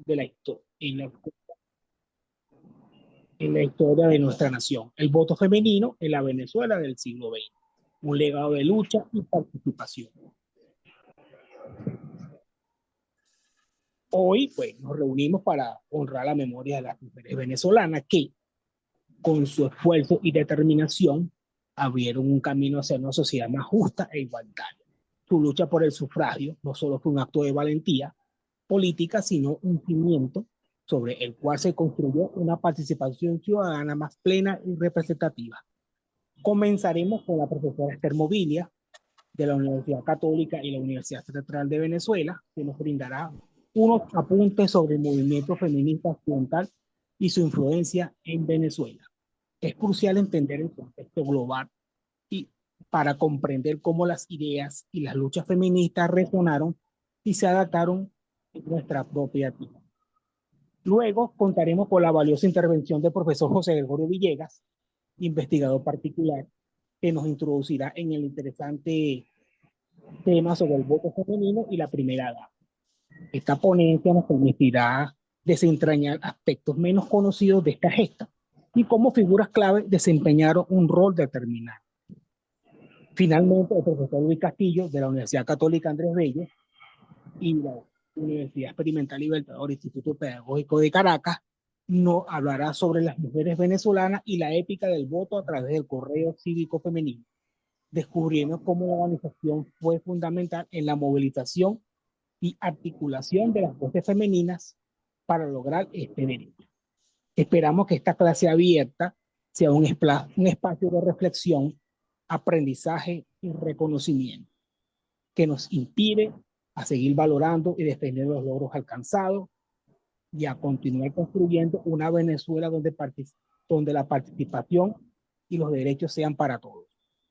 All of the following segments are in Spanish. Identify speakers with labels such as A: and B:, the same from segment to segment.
A: de la historia, en la historia de nuestra nación. El voto femenino en la Venezuela del siglo XX. Un legado de lucha y participación. Hoy, pues, nos reunimos para honrar la memoria de las mujeres venezolanas que, con su esfuerzo y determinación, abrieron un camino hacia una sociedad más justa e igualitaria. Su lucha por el sufragio no solo fue un acto de valentía política, sino un cimiento sobre el cual se construyó una participación ciudadana más plena y representativa. Comenzaremos con la profesora Esther Movilia, de la Universidad Católica y la Universidad Central de Venezuela, que nos brindará unos apuntes sobre el movimiento feminista occidental y su influencia en Venezuela. Es crucial entender el contexto global y para comprender cómo las ideas y las luchas feministas resonaron y se adaptaron en nuestra propia vida. Luego contaremos con la valiosa intervención del profesor José Gregorio Villegas, investigador particular, que nos introducirá en el interesante tema sobre el voto femenino y la primera edad. Esta ponencia nos permitirá desentrañar aspectos menos conocidos de esta gesta y cómo figuras clave desempeñaron un rol determinante. Finalmente, el profesor Luis Castillo, de la Universidad Católica Andrés Bello y la Universidad Experimental Libertador Instituto Pedagógico de Caracas, nos hablará sobre las mujeres venezolanas y la épica del voto a través del correo cívico femenino, descubriendo cómo la organización fue fundamental en la movilización y articulación de las voces femeninas para lograr este derecho. Esperamos que esta clase abierta sea un espacio de reflexión, aprendizaje y reconocimiento que nos inspire a seguir valorando y defender los logros alcanzados y a continuar construyendo una Venezuela donde la participación y los derechos sean para todos,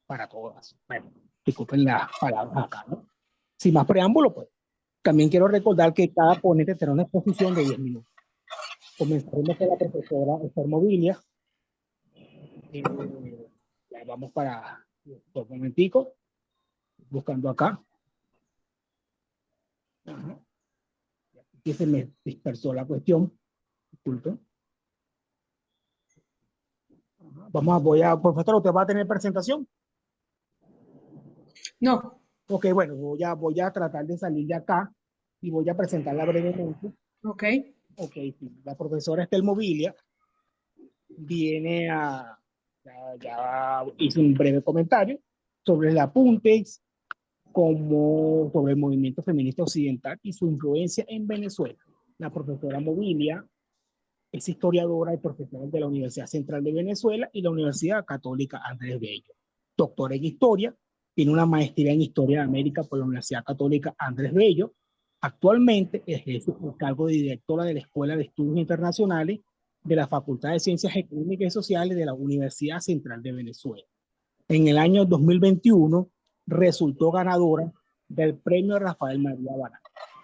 A: para todas. Bueno, disculpen las palabras acá, ¿no? Sin más preámbulo, pues, también quiero recordar que cada ponente tendrá una exposición de 10 minutos. Comenzaremos con la profesora Esther Movilia. Ya vamos para un momentico, buscando acá. Ajá. Aquí se me dispersó la cuestión. Disculpe. Profesor, ¿usted va a tener presentación?
B: No.
A: Ok, bueno, voy a tratar de salir de acá y voy a presentarla brevemente.
B: Ok.
A: Ok, sí. La profesora Esther Movilia viene ya hizo un breve comentario sobre el apunte sobre el movimiento feminista occidental y su influencia en Venezuela. La profesora Movilia es historiadora y profesora de la Universidad Central de Venezuela y la Universidad Católica Andrés Bello. Doctora en Historia, tiene una maestría en Historia de América por la Universidad Católica Andrés Bello. Actualmente ejerce el cargo de directora de la Escuela de Estudios Internacionales de la Facultad de Ciencias Económicas y Sociales de la Universidad Central de Venezuela. En el año 2021 resultó ganadora del Premio Rafael María Barán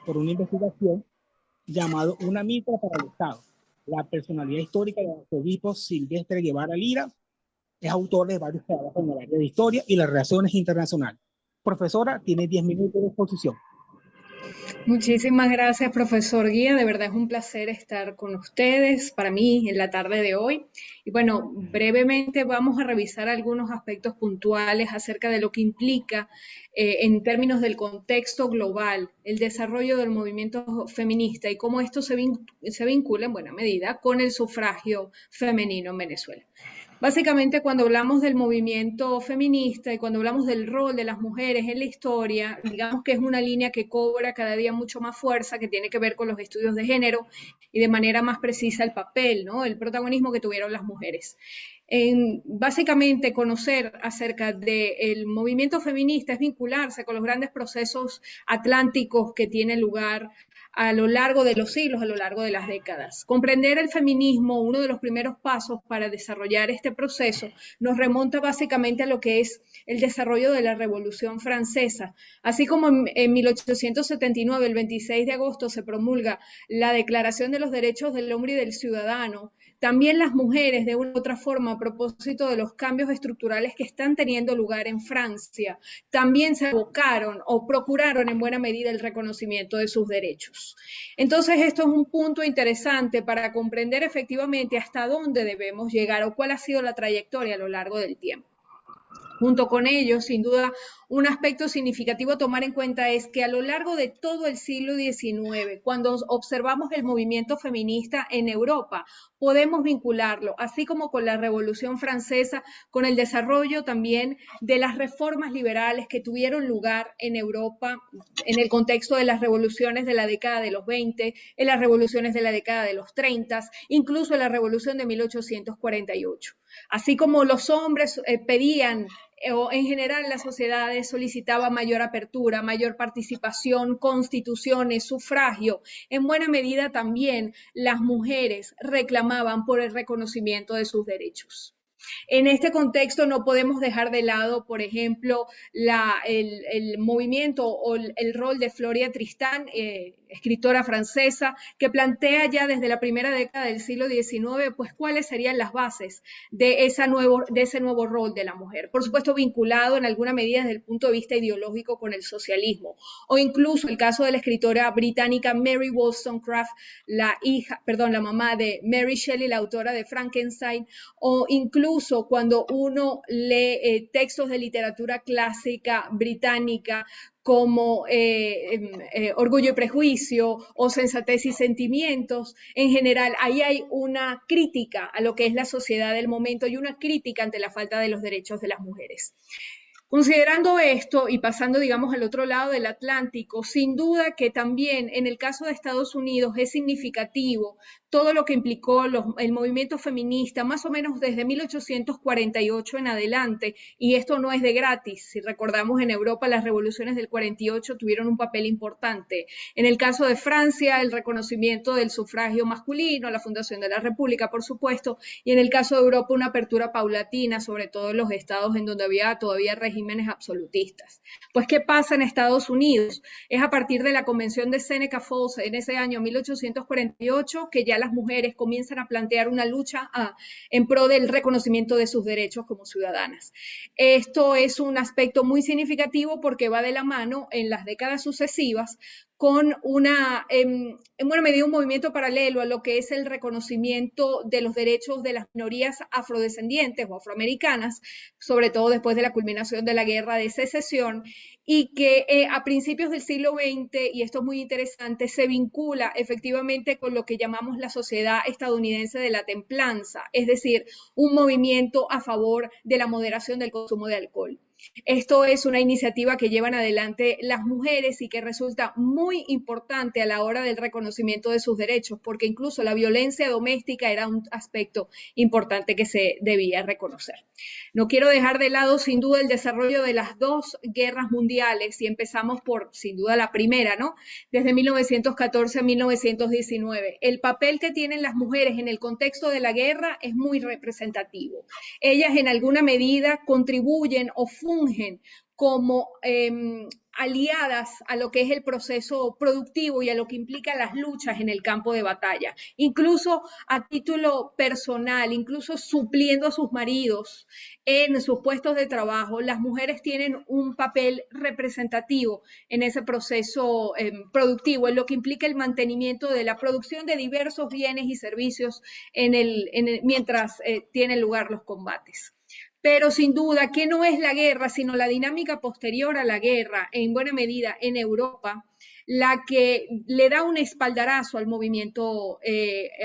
A: por una investigación llamada Una mitra para el Estado. La personalidad histórica del arzobispo Silvestre Guevara Lira. Es autor de varios trabajos en el área de historia y las relaciones internacionales. Profesora, tiene 10 minutos de exposición.
B: Muchísimas gracias, profesor Guía. De verdad es un placer estar con ustedes para mí en la tarde de hoy. Y bueno, brevemente vamos a revisar algunos aspectos puntuales acerca de lo que implica en términos del contexto global el desarrollo del movimiento feminista y cómo esto se vincula en buena medida con el sufragio femenino en Venezuela. Básicamente, cuando hablamos del movimiento feminista y cuando hablamos del rol de las mujeres en la historia, digamos que es una línea que cobra cada día mucho más fuerza, que tiene que ver con los estudios de género y de manera más precisa el papel, ¿no? El protagonismo que tuvieron las mujeres. Básicamente, conocer acerca del movimiento feminista es vincularse con los grandes procesos atlánticos que tienen lugar a lo largo de los siglos, a lo largo de las décadas. Comprender el feminismo, uno de los primeros pasos para desarrollar este proceso, nos remonta básicamente a lo que es el desarrollo de la Revolución Francesa. Así como en 1879, el 26 de agosto, se promulga la Declaración de los Derechos del Hombre y del Ciudadano, también las mujeres, de una u otra forma, a propósito de los cambios estructurales que están teniendo lugar en Francia, también se abocaron o procuraron en buena medida el reconocimiento de sus derechos. derechos. Entonces, esto es un punto interesante para comprender efectivamente hasta dónde debemos llegar o cuál ha sido la trayectoria a lo largo del tiempo. Junto con ello, sin duda, un aspecto significativo a tomar en cuenta es que a lo largo de todo el siglo XIX, cuando observamos el movimiento feminista en Europa, podemos vincularlo, así como con la Revolución Francesa, con el desarrollo también de las reformas liberales que tuvieron lugar en Europa en el contexto de las revoluciones de la década de los 20, en las revoluciones de la década de los 30, incluso en la revolución de 1848. Así como los hombres pedían o en general las sociedades solicitaban mayor apertura, mayor participación, constituciones, sufragio. En buena medida también las mujeres reclamaban por el reconocimiento de sus derechos. En este contexto no podemos dejar de lado, por ejemplo, el movimiento o el rol de Floria Tristan, escritora francesa, que plantea ya desde la primera década del siglo XIX, pues cuáles serían las bases de ese nuevo rol de la mujer. Por supuesto, vinculado en alguna medida desde el punto de vista ideológico con el socialismo, o incluso el caso de la escritora británica Mary Wollstonecraft, la mamá de Mary Shelley, la autora de Frankenstein, o incluso cuando uno lee textos de literatura clásica británica como Orgullo y Prejuicio o Sensatez y Sentimientos. En general, ahí hay una crítica a lo que es la sociedad del momento y una crítica ante la falta de los derechos de las mujeres. Considerando esto y pasando, digamos, al otro lado del Atlántico, sin duda que también en el caso de Estados Unidos es significativo todo lo que implicó el movimiento feminista, más o menos desde 1848 en adelante, y esto no es de gratis. Si recordamos, en Europa las revoluciones del 48 tuvieron un papel importante. En el caso de Francia, el reconocimiento del sufragio masculino, la fundación de la República, por supuesto, y en el caso de Europa una apertura paulatina, sobre todo en los estados en donde había todavía regímenes absolutistas. Pues, ¿qué pasa en Estados Unidos? Es a partir de la Convención de Seneca Falls en ese año 1848 que ya las mujeres comienzan a plantear una lucha en pro del reconocimiento de sus derechos como ciudadanas. Esto es un aspecto muy significativo porque va de la mano en las décadas sucesivas con en buena medida un movimiento paralelo a lo que es el reconocimiento de los derechos de las minorías afrodescendientes o afroamericanas, sobre todo después de la culminación de la Guerra de Secesión, y que a principios del siglo XX, y esto es muy interesante, se vincula efectivamente con lo que llamamos la Sociedad Estadounidense de la Templanza, es decir, un movimiento a favor de la moderación del consumo de alcohol. Esto es una iniciativa que llevan adelante las mujeres y que resulta muy importante a la hora del reconocimiento de sus derechos, porque incluso la violencia doméstica era un aspecto importante que se debía reconocer. No quiero dejar de lado, sin duda, el desarrollo de las dos guerras mundiales, y empezamos por, sin duda, la primera, ¿no? Desde 1914 a 1919. El papel que tienen las mujeres en el contexto de la guerra es muy representativo. Ellas, en alguna medida, contribuyen o fungen como aliadas a lo que es el proceso productivo y a lo que implica las luchas en el campo de batalla, incluso a título personal, incluso supliendo a sus maridos en sus puestos de trabajo. Las mujeres tienen un papel representativo en ese proceso productivo, en lo que implica el mantenimiento de la producción de diversos bienes y servicios mientras tienen lugar los combates. Pero sin duda que no es la guerra, sino la dinámica posterior a la guerra, en buena medida en Europa, la que le da un espaldarazo al movimiento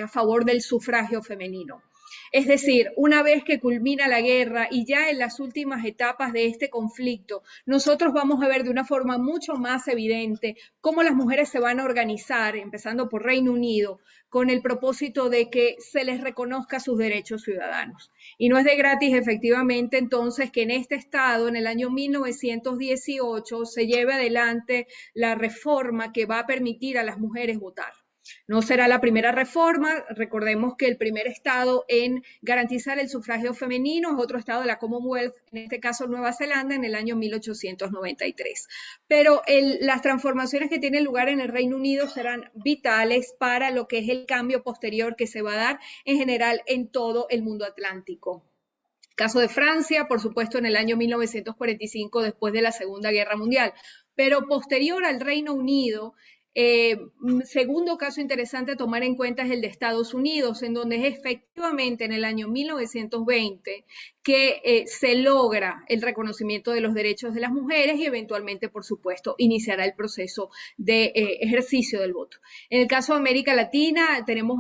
B: a favor del sufragio femenino. Es decir, una vez que culmina la guerra y ya en las últimas etapas de este conflicto, nosotros vamos a ver de una forma mucho más evidente cómo las mujeres se van a organizar, empezando por Reino Unido, con el propósito de que se les reconozca sus derechos ciudadanos. Y no es de gratis, efectivamente, entonces, que en este estado, en el año 1918, se lleve adelante la reforma que va a permitir a las mujeres votar. No será la primera reforma, recordemos que el primer estado en garantizar el sufragio femenino es otro estado de la Commonwealth, en este caso Nueva Zelanda, en el año 1893. Pero las transformaciones que tienen lugar en el Reino Unido serán vitales para lo que es el cambio posterior que se va a dar en general en todo el mundo atlántico. Caso de Francia, por supuesto, en el año 1945, después de la Segunda Guerra Mundial. Pero posterior al Reino Unido, Segundo caso interesante a tomar en cuenta es el de Estados Unidos, en donde es efectivamente en el año 1920 que se logra el reconocimiento de los derechos de las mujeres y eventualmente, por supuesto, iniciará el proceso de ejercicio del voto. En el caso de América Latina, tenemos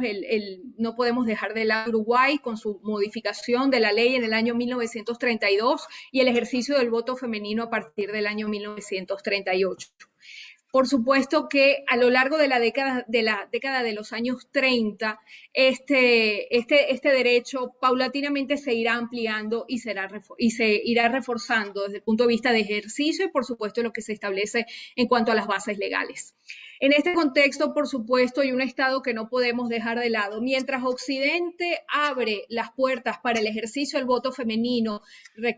B: no podemos dejar de lado Uruguay con su modificación de la ley en el año 1932 y el ejercicio del voto femenino a partir del año 1938. Por supuesto que a lo largo de la década de los años 30, este derecho paulatinamente se irá ampliando y se irá reforzando desde el punto de vista de ejercicio y, por supuesto, lo que se establece en cuanto a las bases legales. En este contexto, por supuesto, hay un Estado que no podemos dejar de lado. Mientras Occidente abre las puertas para el ejercicio del voto femenino,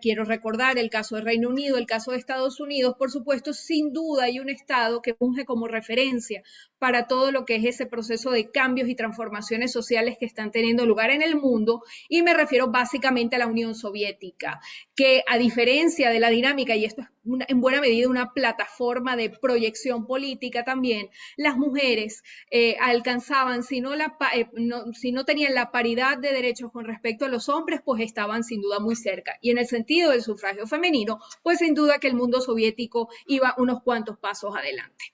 B: quiero recordar el caso de Reino Unido, el caso de Estados Unidos, por supuesto, sin duda hay un Estado que funge como referencia para todo lo que es ese proceso de cambios y transformaciones sociales que están teniendo lugar en el mundo, y me refiero básicamente a la Unión Soviética, que a diferencia de la dinámica, y esto es en buena medida una plataforma de proyección política también, las mujeres alcanzaban, si no tenían la paridad de derechos con respecto a los hombres, pues estaban sin duda muy cerca. Y en el sentido del sufragio femenino, pues sin duda que el mundo soviético iba unos cuantos pasos adelante.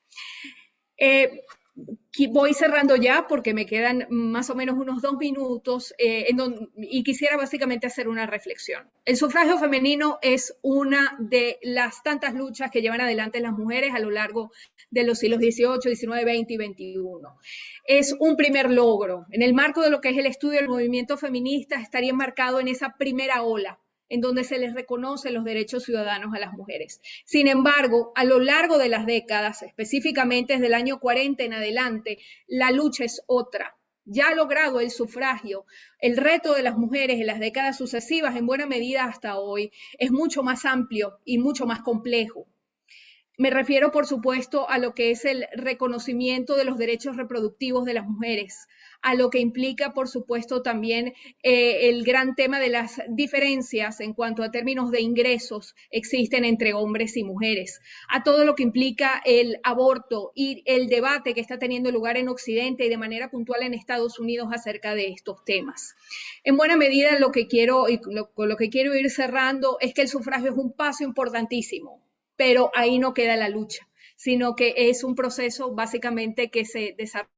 B: Voy cerrando ya porque me quedan más o menos unos 2 minutos y quisiera básicamente hacer una reflexión. El sufragio femenino es una de las tantas luchas que llevan adelante las mujeres a lo largo de los siglos XVIII, XIX, XX y XXI. Es un primer logro. En el marco de lo que es el estudio del movimiento feminista estaría enmarcado en esa primera ola en donde se les reconocen los derechos ciudadanos a las mujeres. Sin embargo, a lo largo de las décadas, específicamente desde el año 40 en adelante, la lucha es otra. Ya ha logrado el sufragio, el reto de las mujeres en las décadas sucesivas, en buena medida hasta hoy, es mucho más amplio y mucho más complejo. Me refiero, por supuesto, a lo que es el reconocimiento de los derechos reproductivos de las mujeres, a lo que implica, por supuesto, también el gran tema de las diferencias en cuanto a términos de ingresos existen entre hombres y mujeres, a todo lo que implica el aborto y el debate que está teniendo lugar en Occidente y de manera puntual en Estados Unidos acerca de estos temas. En buena medida, lo que quiero ir cerrando es que el sufragio es un paso importantísimo, pero ahí no queda la lucha, sino que es un proceso básicamente que se desarrolla.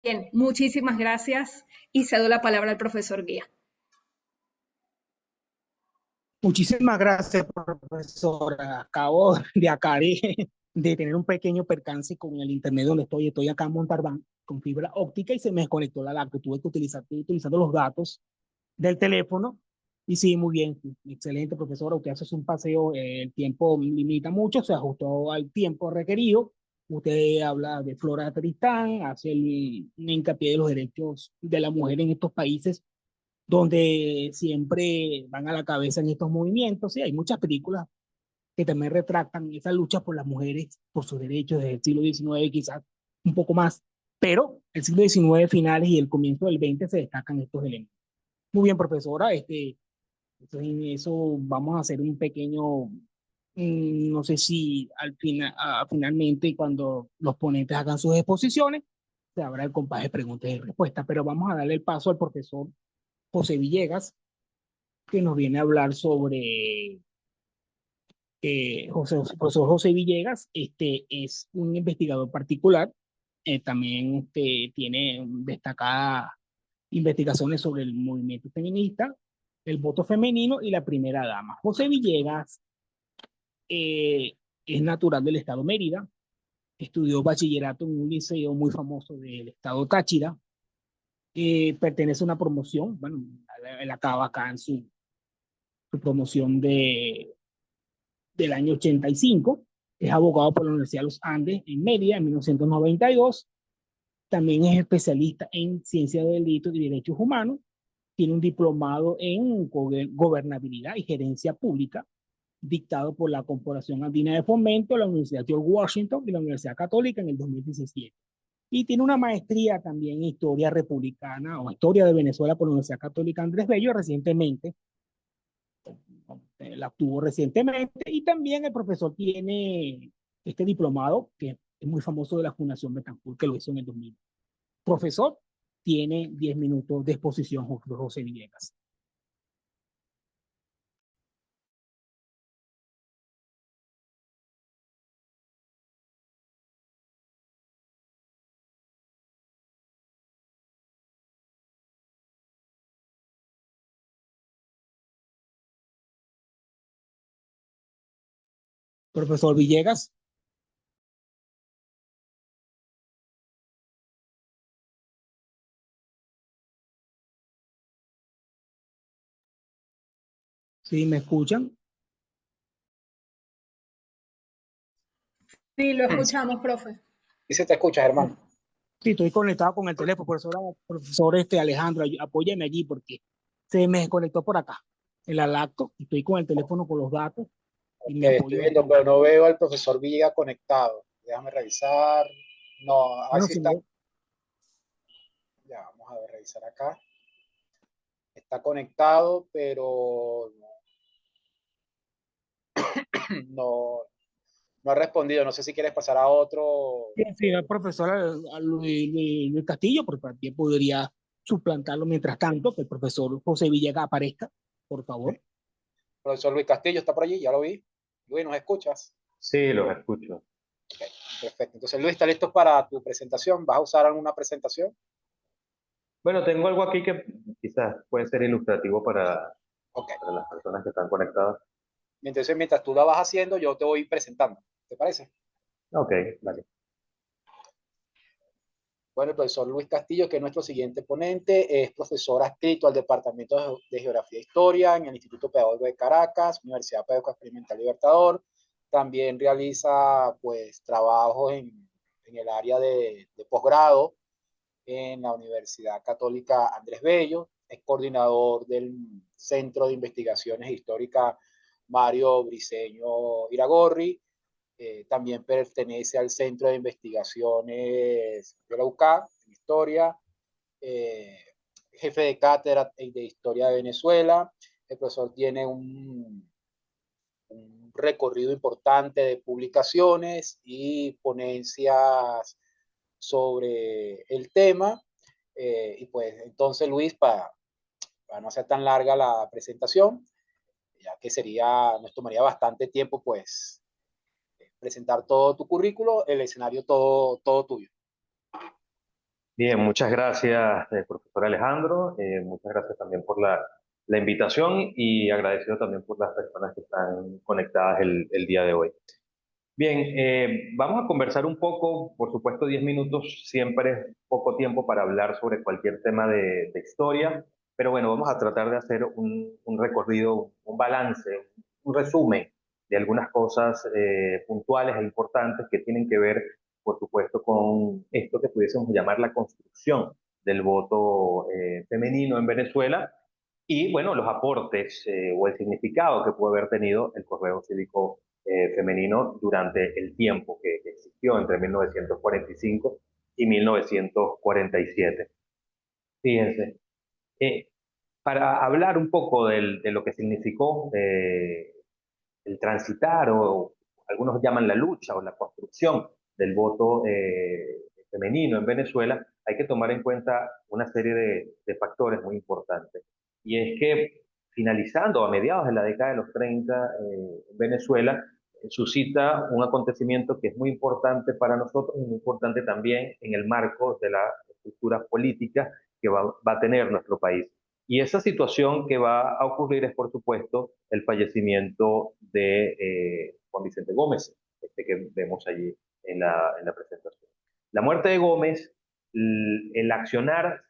B: Bien, muchísimas gracias y cedo la palabra al profesor Guía.
A: Muchísimas gracias, profesora. Acabo de acá de tener un pequeño percance con el internet donde estoy. Estoy acá en Montalbán con fibra óptica y se me desconectó la laptop. Tuve que utilizando los datos del teléfono. Y sí, muy bien, excelente, profesora. Usted hace un paseo, el tiempo limita mucho, se ajustó al tiempo requerido. Usted habla de Flora Tristán, hace un hincapié de los derechos de la mujer en estos países donde siempre van a la cabeza en estos movimientos. Sí, hay muchas películas que también retratan esa lucha por las mujeres, por sus derechos desde el siglo XIX, quizás un poco más, pero el siglo XIX finales y el comienzo del XX se destacan estos elementos. Muy bien, profesora, en eso vamos a hacer un pequeño, no sé si finalmente cuando los ponentes hagan sus exposiciones, se habrá el compás de preguntas y respuestas, pero vamos a darle el paso al profesor José Villegas, que nos viene a hablar sobre profesor José Villegas. Es un investigador particular, también tiene destacadas investigaciones sobre el movimiento feminista, el voto femenino y la primera dama. José Villegas es natural del estado Mérida, estudió bachillerato en un liceo muy famoso del estado Táchira, pertenece a una promoción, bueno, él acaba acá en su promoción del año 85, es abogado por la Universidad de los Andes en Mérida en 1992, también es especialista en ciencia de delitos y derechos humanos, tiene un diplomado en gobernabilidad y gerencia pública, dictado por la Corporación Andina de Fomento, la Universidad George Washington y la Universidad Católica en el 2017. Y tiene una maestría también en historia republicana o historia de Venezuela por la Universidad Católica Andrés Bello. Recientemente La obtuvo recientemente, y también el profesor tiene este diplomado que es muy famoso de la Fundación Betancourt, que lo hizo en el 2000. Profesor, tiene 10 minutos de exposición José Villegas. Profesor Villegas. ¿Sí me escuchan?
B: Sí, lo escuchamos, profe.
C: ¿Y se te escucha, Germán?
A: Sí, estoy conectado con el teléfono, profesor Alejandro, apóyame allí porque se me desconectó por acá, en la lacto, y estoy con el teléfono con los datos y me
C: Estoy
A: apoyo
C: viendo,
A: allí.
C: pero no veo al profesor Villegas conectado. Déjame revisar. No,
A: Bueno,
C: así
A: si
C: está.
A: no,
C: Ya, vamos a ver, revisar acá. Está conectado, pero no, no ha respondido. No sé si quieres pasar a otro.
A: sí, el profesor a Luis Castillo, porque también podría suplantarlo mientras tanto, que el profesor José Villegas aparezca, por favor.
C: Profesor Luis Castillo está por allí, ya lo vi. Luis, ¿nos escuchas?
D: Sí, los escucho.
C: Okay, perfecto. Entonces, Luis, ¿está listo para tu presentación? ¿Vas a usar alguna presentación?
D: Bueno, tengo algo aquí que quizás puede ser ilustrativo
C: Ok.
D: para las personas que están conectadas.
C: Entonces, mientras tú la vas haciendo, yo te voy presentando. ¿Te parece?
D: Ok, vale.
C: Bueno, el profesor Luis Castillo, que es nuestro siguiente ponente, es profesor adscrito al Departamento de Geografía e Historia en el Instituto Pedagógico de Caracas, Universidad Pedagógica Experimental Libertador. También realiza, pues, trabajos en el área de posgrado en la Universidad Católica Andrés Bello. Es coordinador del Centro de Investigaciones Históricas Mario Briceño Iragorri. También pertenece al Centro de Investigaciones de la UCA, en Historia, jefe de cátedra de Historia de Venezuela. El profesor tiene un recorrido importante de publicaciones y ponencias sobre el tema. Y pues entonces, Luis, para no ser tan larga la presentación, ya que nos tomaría bastante tiempo, pues presentar todo tu currículo, el escenario todo tuyo.
D: Bien, muchas gracias, profesor Alejandro. Muchas gracias también por la invitación y agradecido también por las personas que están conectadas el día de hoy. Bien, vamos a conversar un poco, por supuesto 10 minutos siempre es poco tiempo para hablar sobre cualquier tema de historia, pero bueno, vamos a tratar de hacer un recorrido, un balance, un resumen de algunas cosas puntuales e importantes que tienen que ver, por supuesto, con esto que pudiésemos llamar la construcción del voto femenino en Venezuela y, bueno, los aportes o el significado que puede haber tenido el correo cívico femenino durante el tiempo que existió entre 1945 y 1947. Fíjense, eh, para hablar un poco de lo que significó el transitar, o algunos llaman la lucha o la construcción del voto femenino en Venezuela, hay que tomar en cuenta una serie de factores muy importantes. Y es que finalizando a mediados de la década de los 30, Venezuela suscita un acontecimiento que es muy importante para nosotros y muy importante también en el marco de la estructura política que va a tener nuestro país. Y esa situación que va a ocurrir es, por supuesto, el fallecimiento de Juan Vicente Gómez, este que vemos allí en la presentación. La muerte de Gómez, el accionar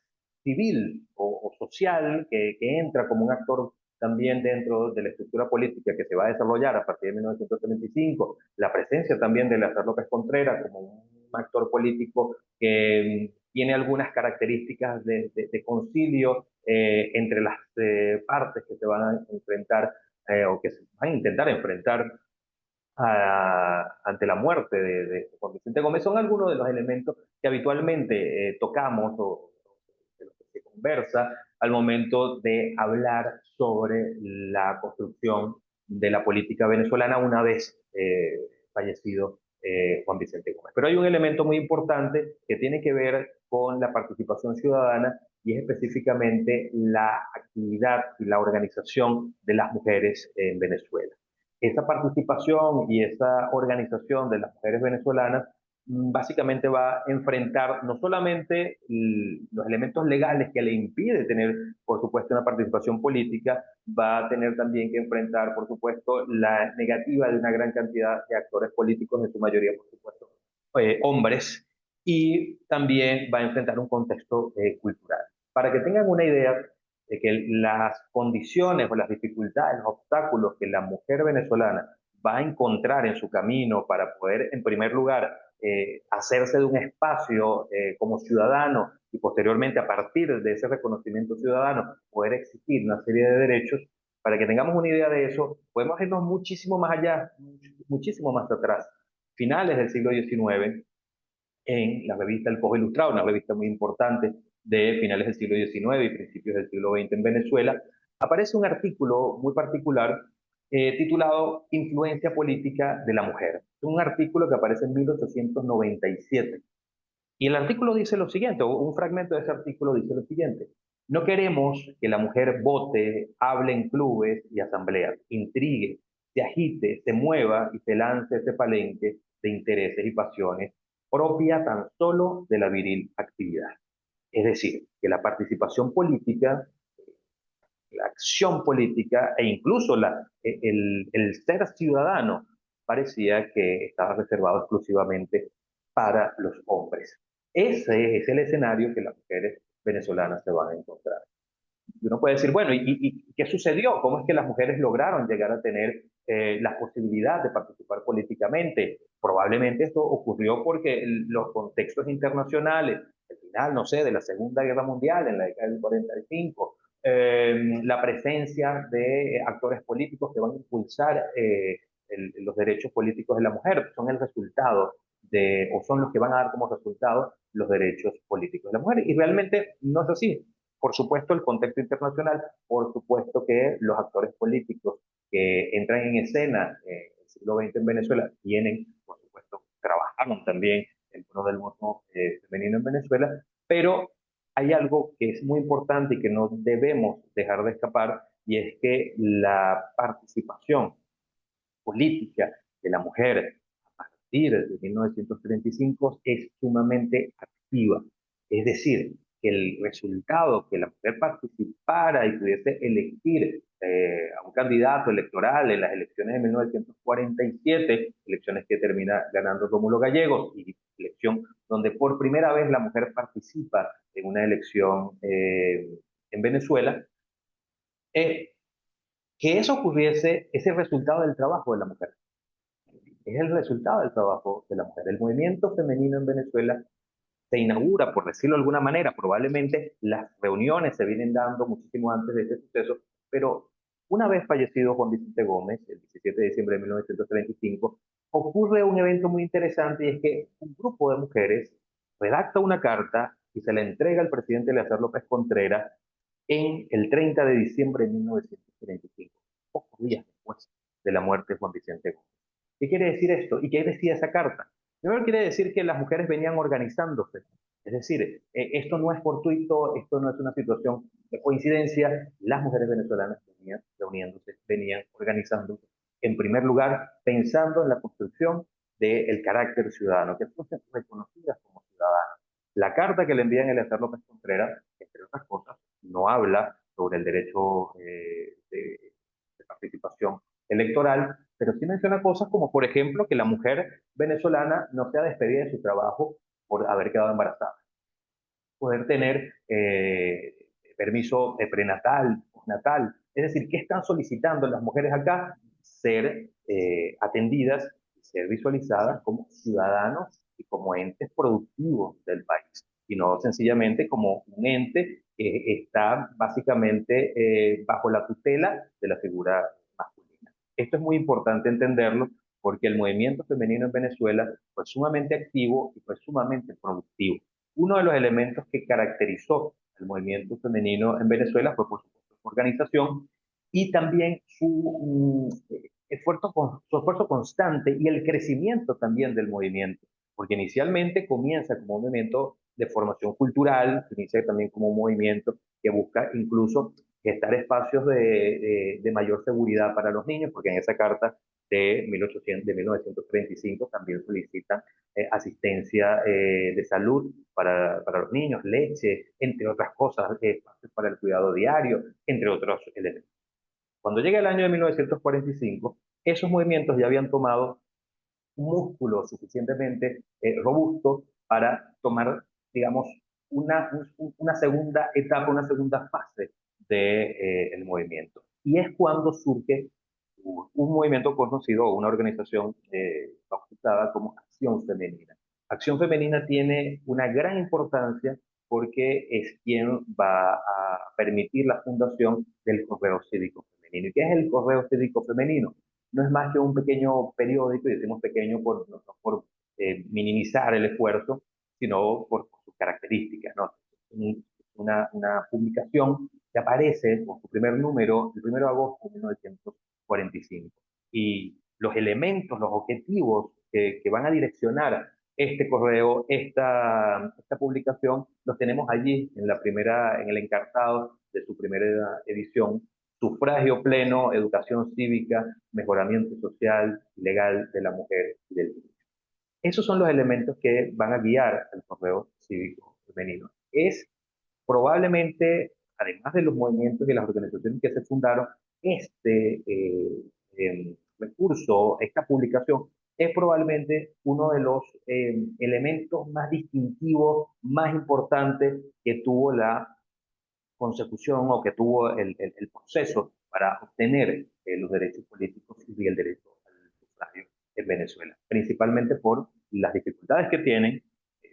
D: civil o social que entra como un actor también dentro de la estructura política que se va a desarrollar a partir de 1935, la presencia también de Eleazar López Contreras como un actor político que tiene algunas características de concilio entre las partes que se van a enfrentar o que se van a intentar enfrentar ante la muerte Juan Vicente Gómez, son algunos de los elementos que habitualmente tocamos o de los que se conversa al momento de hablar sobre la construcción de la política venezolana una vez fallecido Juan Vicente Gómez. Pero hay un elemento muy importante que tiene que ver con la participación ciudadana y es específicamente la actividad y la organización de las mujeres en Venezuela. Esa participación y esa organización de las mujeres venezolanas básicamente va a enfrentar no solamente los elementos legales que le impiden tener, por supuesto, una participación política, va a tener también que enfrentar, por supuesto, la negativa de una gran cantidad de actores políticos, en su mayoría, por supuesto, hombres, y también va a enfrentar un contexto cultural. Para que tengan una idea de que las condiciones o las dificultades, los obstáculos que la mujer venezolana va a encontrar en su camino para poder, en primer lugar, hacerse de un espacio como ciudadano y posteriormente a partir de ese reconocimiento ciudadano poder exigir una serie de derechos, para que tengamos una idea de eso, podemos irnos muchísimo más allá, muchísimo más atrás. Finales del siglo XIX, en la revista El Fojo Ilustrado, una revista muy importante de finales del siglo XIX y principios del siglo XX en Venezuela, aparece un artículo muy particular titulado Influencia política de la mujer. Es un artículo que aparece en 1897. Y el artículo dice lo siguiente, o un fragmento de ese artículo dice lo siguiente: no queremos que la mujer vote, hable en clubes y asambleas, intrigue, se agite, se mueva y se lance ese palenque de intereses y pasiones propia tan solo de la viril actividad. Es decir, que la participación política, la acción política e incluso el ser ciudadano parecía que estaba reservado exclusivamente para los hombres. Ese es el escenario que las mujeres venezolanas se van a encontrar. Y uno puede decir, bueno, ¿y qué sucedió? ¿Cómo es que las mujeres lograron llegar a tener la posibilidad de participar políticamente? Probablemente esto ocurrió porque los contextos internacionales, al final, no sé, de la Segunda Guerra Mundial, en la década del 45, la presencia de actores políticos que van a impulsar los derechos políticos de la mujer, son el resultado o son los que van a dar como resultado los derechos políticos de la mujer. Y realmente no es así. Por supuesto, el contexto internacional, por supuesto que los actores políticos que entran en escena en el siglo XX en Venezuela tienen, por supuesto, trabajaron también en pro del voto femenino en Venezuela, pero hay algo que es muy importante y que no debemos dejar de escapar, y es que la participación política de la mujer a partir de 1935 es sumamente activa. Es decir, que el resultado que la mujer participara y pudiese elegir a un candidato electoral en las elecciones de 1947, elecciones que termina ganando Rómulo Gallegos, y elección donde por primera vez la mujer participa en una elección en Venezuela, que eso ocurriese es el resultado del trabajo de la mujer. Es el resultado del trabajo de la mujer. El movimiento femenino en Venezuela se inaugura, por decirlo de alguna manera, probablemente las reuniones se vienen dando muchísimo antes de este suceso, pero una vez fallecido Juan Vicente Gómez, el 17 de diciembre de 1935, ocurre un evento muy interesante, y es que un grupo de mujeres redacta una carta y se la entrega al presidente Eleazar López Contreras en el 30 de diciembre de 1935, pocos días después de la muerte de Juan Vicente Gómez. ¿Qué quiere decir esto? ¿Y qué decía esa carta? Primero quiere decir que las mujeres venían organizándose. Es decir, esto no es fortuito, esto no es una situación de coincidencia. Las mujeres venezolanas venían reuniéndose, venían organizándose. En primer lugar, pensando en la construcción del carácter ciudadano, que fuesen reconocidas como ciudadanas. La carta que le envían a Eleazar López Contreras, entre otras cosas, no habla sobre el derecho de participación electoral, pero sí menciona cosas como, por ejemplo, que la mujer venezolana no sea despedida de su trabajo por haber quedado embarazada, poder tener permiso prenatal, postnatal. Es decir, ¿qué están solicitando las mujeres acá? Ser atendidas y ser visualizadas como ciudadanos y como entes productivos del país, y no sencillamente como un ente que está básicamente bajo la tutela de la figura masculina. Esto es muy importante entenderlo, porque el movimiento femenino en Venezuela fue sumamente activo y fue sumamente productivo. Uno de los elementos que caracterizó el movimiento femenino en Venezuela fue, por supuesto, su organización y también su esfuerzo constante y el crecimiento también del movimiento, porque inicialmente comienza como un movimiento de formación cultural, inicia también como un movimiento que busca incluso gestar espacios de mayor seguridad para los niños, porque en esa carta de 1935 también solicitan asistencia de salud para los niños, leche, entre otras cosas, espacios para el cuidado diario, entre otros elementos. Cuando llega el año de 1945, esos movimientos ya habían tomado un músculo suficientemente robusto para tomar, digamos, una segunda etapa, una segunda fase del movimiento. Y es cuando surge un movimiento conocido, una organización bautizada como Acción Femenina. Acción Femenina tiene una gran importancia porque es quien va a permitir la fundación del Correo Cívico Femenino. ¿Y qué es el Correo Cívico Femenino? No es más que un pequeño periódico, y decimos pequeño no por minimizar el esfuerzo, sino por sus características, ¿no? Una publicación que aparece con su primer número el 1 de agosto de 1945. Y los elementos, los objetivos que van a direccionar este correo, esta publicación, los tenemos allí en el encartado de su primera edición: sufragio pleno, educación cívica, mejoramiento social y legal de la mujer y del niño. Esos son los elementos que van a guiar el correo cívico femenino. Es probablemente, además de los movimientos y las organizaciones que se fundaron, este recurso, esta publicación, es probablemente uno de los elementos más distintivos, más importantes que tuvo la consecución o que tuvo el proceso para obtener los derechos políticos y el derecho al sufragio en Venezuela, principalmente por las dificultades que tienen.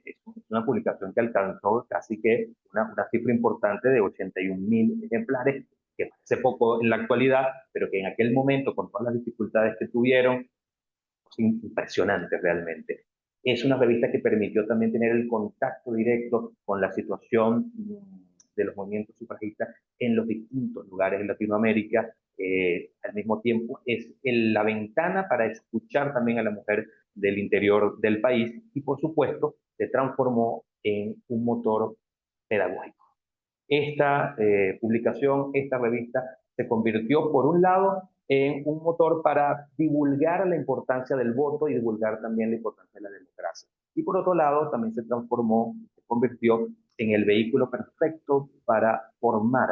D: Es una publicación que alcanzó casi que una cifra importante de 81.000 ejemplares, que parece poco en la actualidad, pero que en aquel momento, con todas las dificultades que tuvieron, es impresionante realmente. Es una revista que permitió también tener el contacto directo con la situación de los movimientos sufragistas en los distintos lugares de Latinoamérica. Al mismo tiempo es la ventana para escuchar también a la mujer del interior del país, y por supuesto se transformó en un motor pedagógico. Esta publicación, esta revista, se convirtió por un lado en un motor para divulgar la importancia del voto y divulgar también la importancia de la democracia. Y por otro lado también se transformó, se convirtió en el vehículo perfecto para formar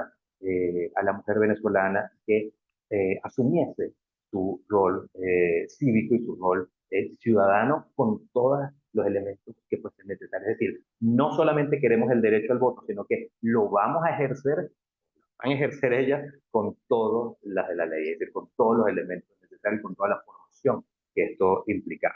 D: a la mujer venezolana que asumiese su rol cívico y su rol ciudadano, con todos los elementos que pues es necesario. Es decir, no solamente queremos el derecho al voto, sino que lo vamos a ejercer, van a ejercer ellas con todas las de la ley, es decir, con todos los elementos necesarios, con toda la formación que esto implica.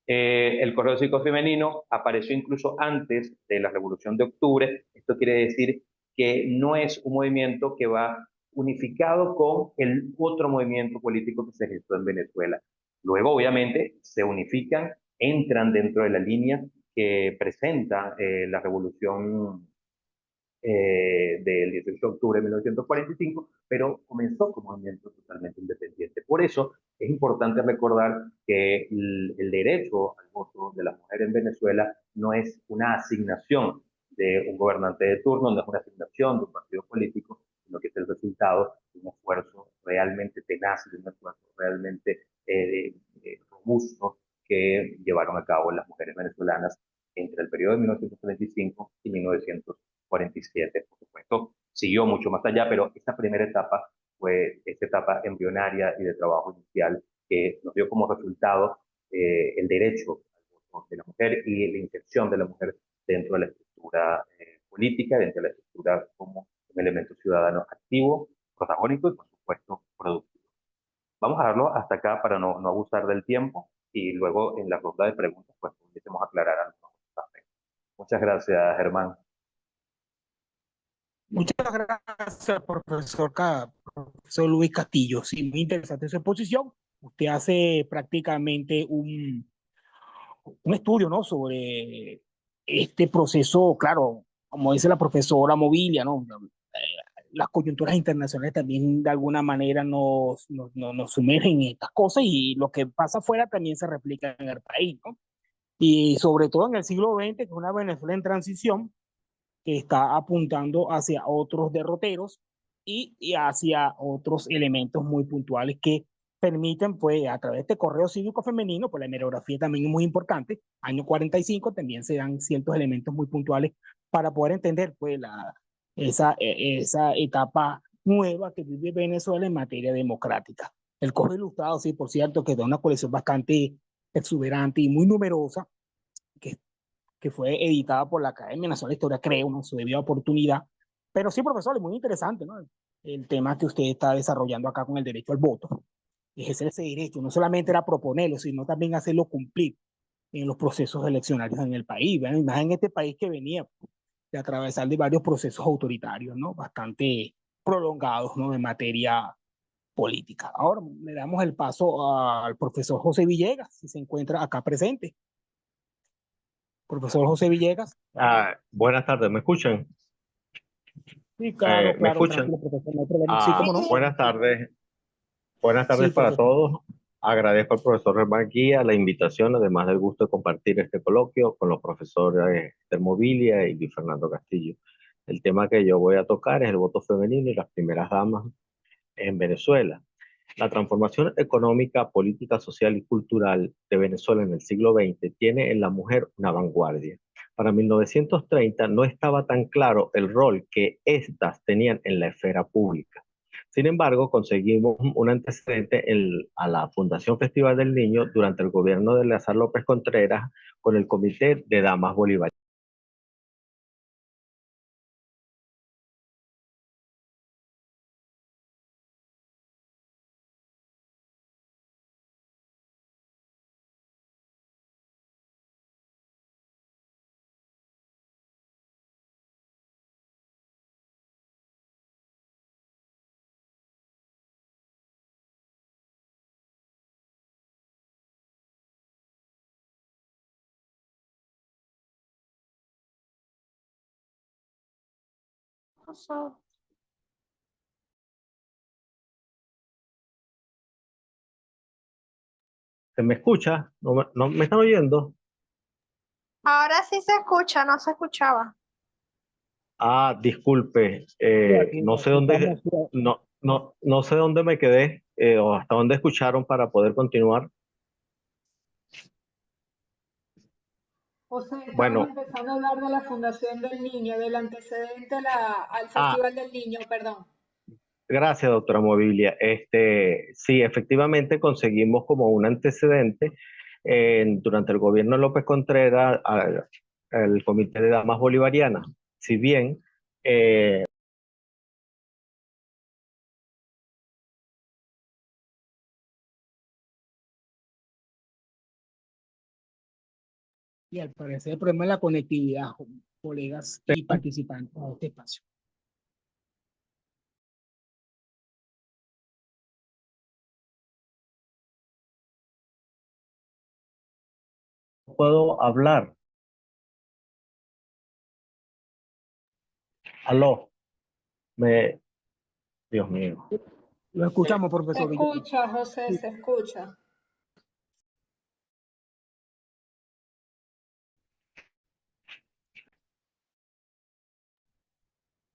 D: El correo cívico femenino apareció incluso antes de la Revolución de Octubre. Esto quiere decir que no es un movimiento que va unificado con el otro movimiento político que se gestó en Venezuela. Luego, obviamente, se unifican, entran dentro de la línea que presenta la Revolución del 18 de octubre de 1945, pero comenzó como movimiento totalmente independiente. Por eso es importante recordar que el derecho al voto de las mujeres en Venezuela no es una asignación de un gobernante de turno, no es una asignación de un partido político, sino que es el resultado de un esfuerzo realmente tenaz, de un esfuerzo realmente robusto que llevaron a cabo las mujeres venezolanas entre el periodo de 1935 y 1947. Por supuesto, siguió mucho más allá, pero esta primera etapa fue esta etapa embrionaria y de trabajo inicial que nos dio como resultado el derecho al voto de la mujer y la inserción de la mujer dentro de la estructura política, dentro de la estructura como un elemento ciudadano activo, protagónico y, por supuesto, productivo. Vamos a dejarlo hasta acá para no abusar del tiempo, y luego en la ronda de preguntas pues pudiésemos aclarar algunos aspectos. Muchas gracias, Germán.
A: Muchas gracias, profesor Luis Castillo. Sí, muy interesante su exposición. Usted hace prácticamente un estudio, ¿no?, sobre este proceso, claro, como dice la profesora Mobilia, ¿no? Las coyunturas internacionales también de alguna manera nos sumergen en estas cosas y lo que pasa afuera también se replica en el país, ¿no? Y sobre todo en el siglo XX, que es una Venezuela en transición, que está apuntando hacia otros derroteros y hacia otros elementos muy puntuales que permiten, pues, a través de este correo cívico femenino, pues la hemerografía también es muy importante. Año 45 también se dan ciertos elementos muy puntuales para poder entender, pues, esa etapa nueva que vive Venezuela en materia democrática. El Correo Ilustrado, sí, por cierto, que da una colección bastante exuberante y muy numerosa, que que fue editada por la Academia Nacional de Historia, creo, ¿no? Su debida oportunidad. Pero sí, profesor, es muy interesante, ¿no? El tema que usted está desarrollando acá con el derecho al voto. Ejercer ese derecho, no solamente era proponerlo, sino también hacerlo cumplir en los procesos eleccionarios en el país. ¿Ven? Más en este país que venía de atravesar de varios procesos autoritarios, ¿no? Bastante prolongados, ¿no? En materia política. Ahora le damos el paso al profesor José Villegas, si se encuentra acá presente. Profesor José Villegas.
E: Buenas tardes, ¿me escuchan?
A: Sí, claro,
E: ¿Me
A: claro,
E: escuchan?
A: tranquilo, profesor, no hay problema. Sí, cómo no.
E: Buenas tardes. Buenas
A: Sí,
E: tardes para
A: profesor.
E: todos. Agradezco al profesor Germán Guía la invitación, además del gusto de compartir este coloquio con los profesores de Mobilia y Luis Fernando Castillo. El tema que yo voy a tocar es el voto femenino y las primeras damas en Venezuela. La transformación económica, política, social y cultural de Venezuela en el siglo XX tiene en la mujer una vanguardia. Para 1930 no estaba tan claro el rol que éstas tenían en la esfera pública. Sin embargo, conseguimos un antecedente a la Fundación Festival del Niño durante el gobierno de Eleazar López Contreras con el Comité de Damas Bolivarianas. ¿Se me escucha? ¿No me están oyendo?
F: Ahora sí se escucha, no se escuchaba.
E: Disculpe,
A: Sí, aquí,
E: no sé
A: aquí
E: dónde,
A: estamos.
E: no sé dónde me quedé o hasta dónde escucharon para poder continuar.
B: José, estábamos
E: Bueno,
B: empezando a hablar de la Fundación del Niño, del antecedente al
E: ah,
B: Festival del Niño, perdón.
E: gracias, doctora Mobilia. Sí, efectivamente conseguimos como un antecedente durante el gobierno de López Contreras el Comité de Damas Bolivarianas. Si bien
A: Y al parecer el problema es la conectividad, colegas y participantes de este espacio.
E: puedo hablar. Aló, Dios mío.
A: Lo escuchamos,
B: Se
A: profesor Villegas.
B: escucha, José,
A: Sí.
B: se escucha.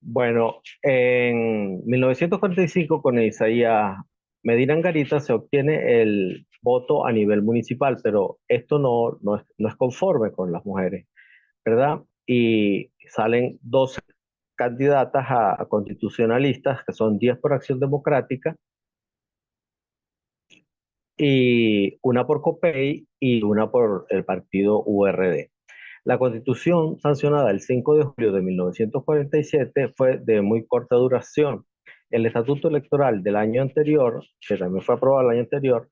E: Bueno, en 1945 con Isaías Medina Angarita se obtiene el voto a nivel municipal, pero esto no es conforme con las mujeres, ¿verdad? Y salen 12 candidatas a constitucionalistas, que son 10 por Acción Democrática, y una por COPEI y una por el partido URD. La Constitución, sancionada el 5 de julio de 1947, fue de muy corta duración. El Estatuto Electoral del año anterior, que también fue aprobado el año anterior,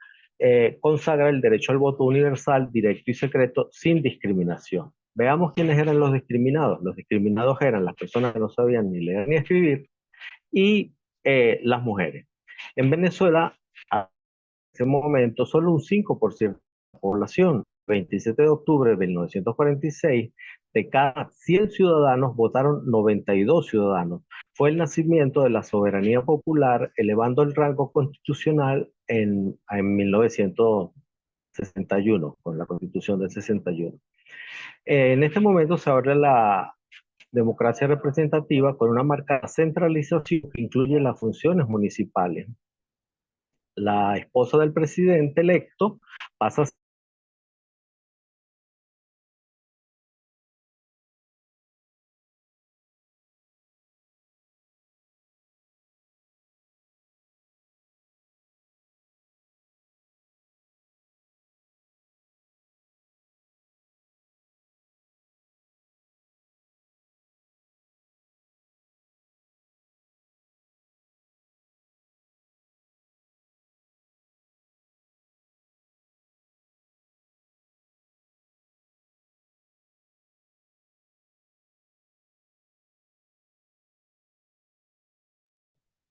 E: consagra el derecho al voto universal, directo y secreto, sin discriminación. Veamos quiénes eran los discriminados. Los discriminados eran las personas que no sabían ni leer ni escribir y las mujeres. En Venezuela, a ese momento, solo un 5% de la población, 27 de octubre de 1946, De cada 100 ciudadanos votaron 92 ciudadanos. Fue el nacimiento de la soberanía popular, elevando el rango constitucional en 1961, con la Constitución del 61. En este momento se abre la democracia representativa con una marcada centralización que incluye las funciones municipales. La esposa del presidente electo pasa a ser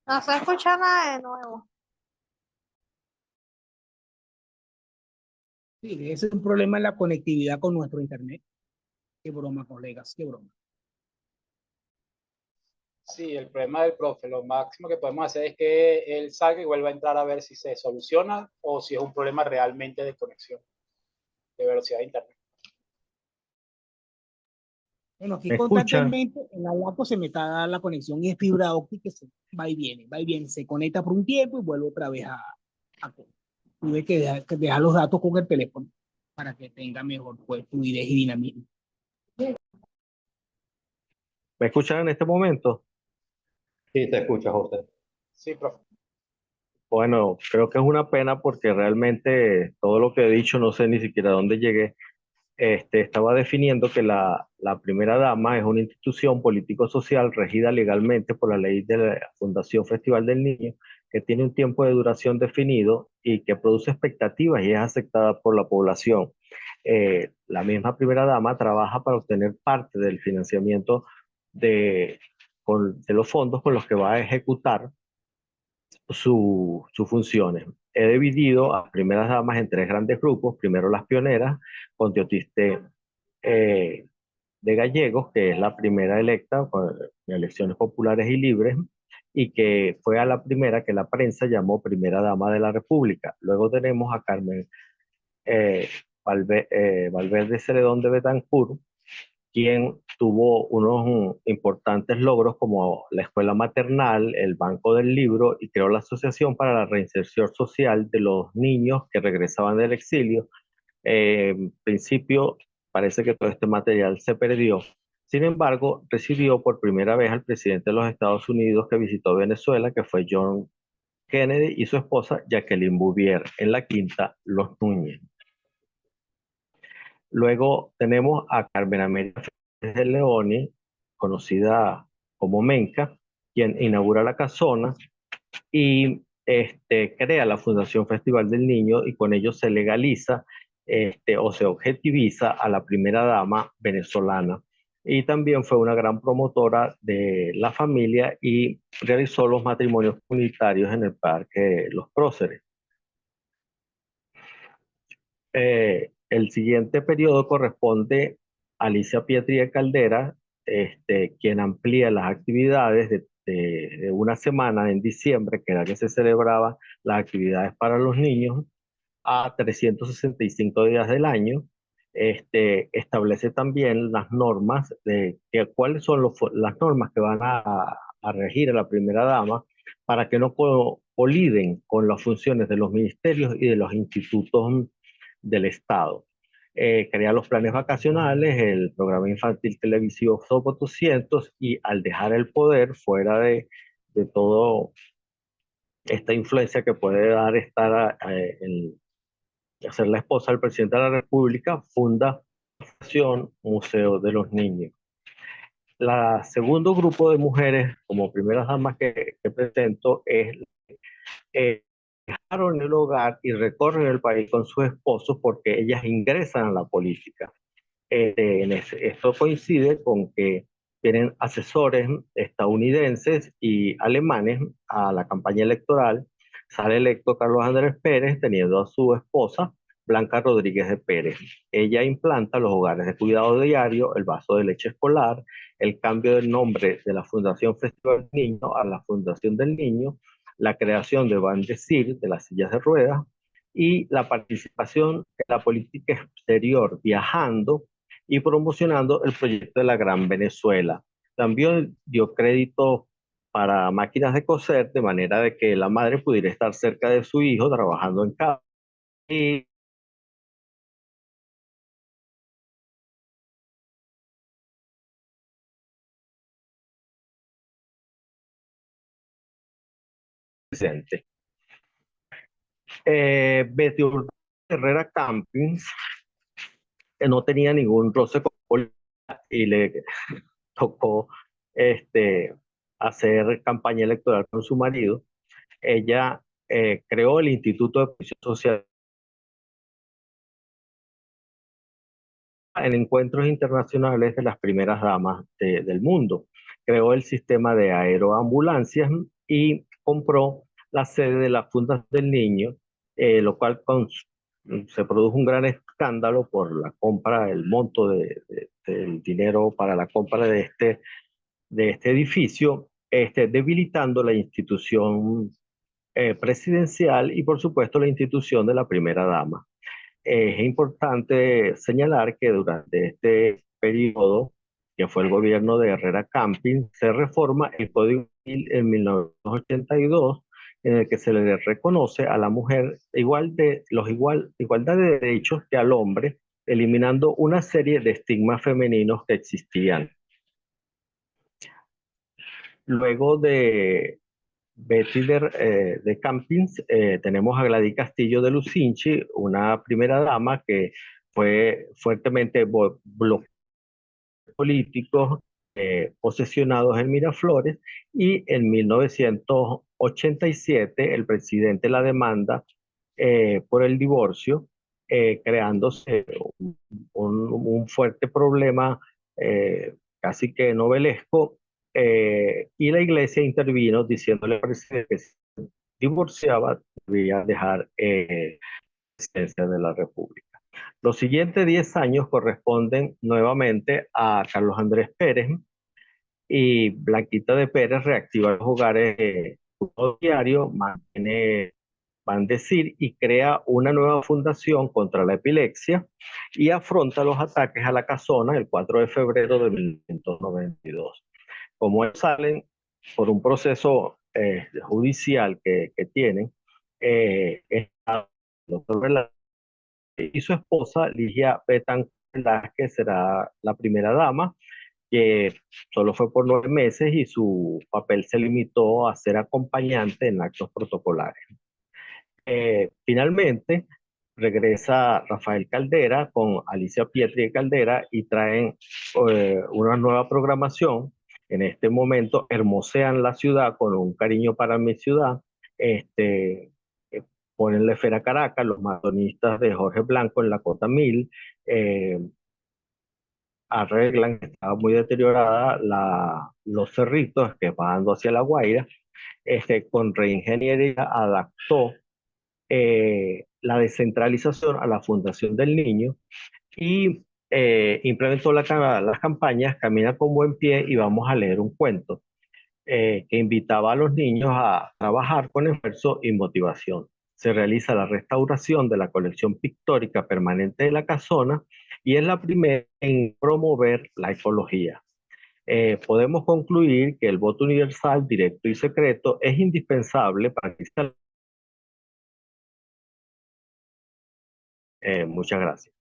F: No se escucha nada de nuevo.
A: Sí, ese es un problema en la conectividad con nuestro internet. Qué broma, colegas, qué broma.
C: Sí, el problema del profe, lo máximo que podemos hacer es que él salga y vuelva a entrar a ver si se soluciona o si es un problema realmente de conexión, de velocidad de internet.
A: Bueno, aquí
E: ¿Me escuchan?
A: constantemente en la LACO se me está dando la conexión y es fibra óptica, se va y viene, se conecta por un tiempo y vuelve otra vez a tuve que dejar los datos con el teléfono para que tenga mejor pues, fluidez y dinamismo.
E: ¿Me escuchan en este momento?
D: Sí, te escucho, José.
C: Sí, profe.
E: Bueno, creo que es una pena porque realmente todo lo que he dicho no sé ni siquiera dónde llegué. Estaba definiendo que la primera dama es una institución político-social regida legalmente por la ley de la Fundación Festival del Niño, que tiene un tiempo de duración definido y que produce expectativas y es aceptada por la población. La misma primera dama trabaja para obtener parte del financiamiento de, de los fondos con los que va a ejecutar sus funciones. He dividido a primeras damas en tres grandes grupos. Primero las pioneras, con Teotiste de Gallegos, que es la primera electa con elecciones populares y libres, y que fue a la primera que la prensa llamó primera dama de la República. Luego tenemos a Carmen Valverde Celedón de Betancourt, quien tuvo unos importantes logros como la escuela maternal, el Banco del Libro y creó la Asociación para la Reinserción Social de los Niños que regresaban del exilio. En principio, parece que todo este material se perdió. Sin embargo, recibió por primera vez al presidente de los Estados Unidos que visitó Venezuela, que fue John Kennedy, y su esposa Jacqueline Bouvier, en la quinta Los Núñez. Luego tenemos a Carmen América de Leoni, conocida como Menca, quien inaugura la casona y crea la Fundación Festival del Niño y con ello se legaliza o se objetiviza a la primera dama venezolana. Y también fue una gran promotora de la familia y realizó los matrimonios comunitarios en el Parque Los Próceres. El siguiente periodo corresponde a Alicia Pietri de Caldera, quien amplía las actividades de una semana en diciembre, que era que se celebraba las actividades para los niños, a 365 días del año. Establece también las normas de cuáles son las normas que van a regir a la primera dama para que no coliden con las funciones de los ministerios y de los institutos del Estado. Crea los planes vacacionales, el programa infantil televisivo Sopo 200 y al dejar el poder fuera de todo esta influencia que puede dar estar ser la esposa del presidente de la República, funda la Fundación Museo de los Niños. La segundo grupo de mujeres, como primeras damas que presento, es dejaron el hogar y recorren el país con sus esposos porque ellas ingresan a la política. Esto coincide con que tienen asesores estadounidenses y alemanes a la campaña electoral. Sale electo Carlos Andrés Pérez teniendo a su esposa Blanca Rodríguez de Pérez. Ella implanta los hogares de cuidado diario, el vaso de leche escolar, el cambio del nombre de la Fundación Festival del Niño a la Fundación del Niño, la creación de Bandecir, de las sillas de ruedas, y la participación en la política exterior, viajando y promocionando el proyecto de la Gran Venezuela. También dio crédito para máquinas de coser, de manera de que la madre pudiera estar cerca de su hijo trabajando en casa. Y presente. Betty Urbana Herrera Campins no tenía ningún roce con política y le tocó hacer campaña electoral con su marido. Ella creó el Instituto de Previsión Social en encuentros internacionales de las primeras damas del mundo. Creó el sistema de aeroambulancias y compró la sede de la Fundación del Niño, lo cual se produjo un gran escándalo por la compra, el monto del dinero para la compra de este edificio, debilitando la institución presidencial y por supuesto la institución de la primera dama. Es importante señalar que durante este periodo, que fue el gobierno de Herrera Campins, se reforma el Código Civil en 1982, en el que se le reconoce a la mujer igualdad de derechos que al hombre, eliminando una serie de estigmas femeninos que existían. Luego de Betty de Campins, tenemos a Gladys Castillo de Lucinchi, una primera dama que fue fuertemente bloqueada políticos posesionados en Miraflores, y en 1987 el presidente la demanda por el divorcio, creándose un fuerte problema casi que novelesco, y la iglesia intervino diciéndole al presidente que si se divorciaba debía dejar la presidencia de la República. Los siguientes 10 años corresponden nuevamente a Carlos Andrés Pérez, y Blanquita de Pérez reactiva los hogares diario, mantiene Bandecir y crea una nueva fundación contra la epilepsia y afronta los ataques a la casona el 4 de febrero de 1992. Como ellos salen por un proceso judicial que tienen, y su esposa, Ligia Betancourt, que será la primera dama, que solo fue por 9 meses y su papel se limitó a ser acompañante en actos protocolares. Finalmente, regresa Rafael Caldera con Alicia Pietri de Caldera y traen una nueva programación. En este momento hermosean la ciudad con un cariño para mi ciudad. Ponen la Esfera Caracas, los maratonistas de Jorge Blanco en la Cota 1000, arreglan, que estaba muy deteriorada, los cerritos que bajando hacia La Guaira, con reingeniería adaptó la descentralización a la Fundación del Niño y implementó las campañas Camina con buen pie y vamos a leer un cuento, que invitaba a los niños a trabajar con esfuerzo y motivación. Se realiza la restauración de la colección pictórica permanente de la casona y es la primera en promover la ecología. Podemos concluir que el voto universal, directo y secreto es indispensable para que muchas gracias.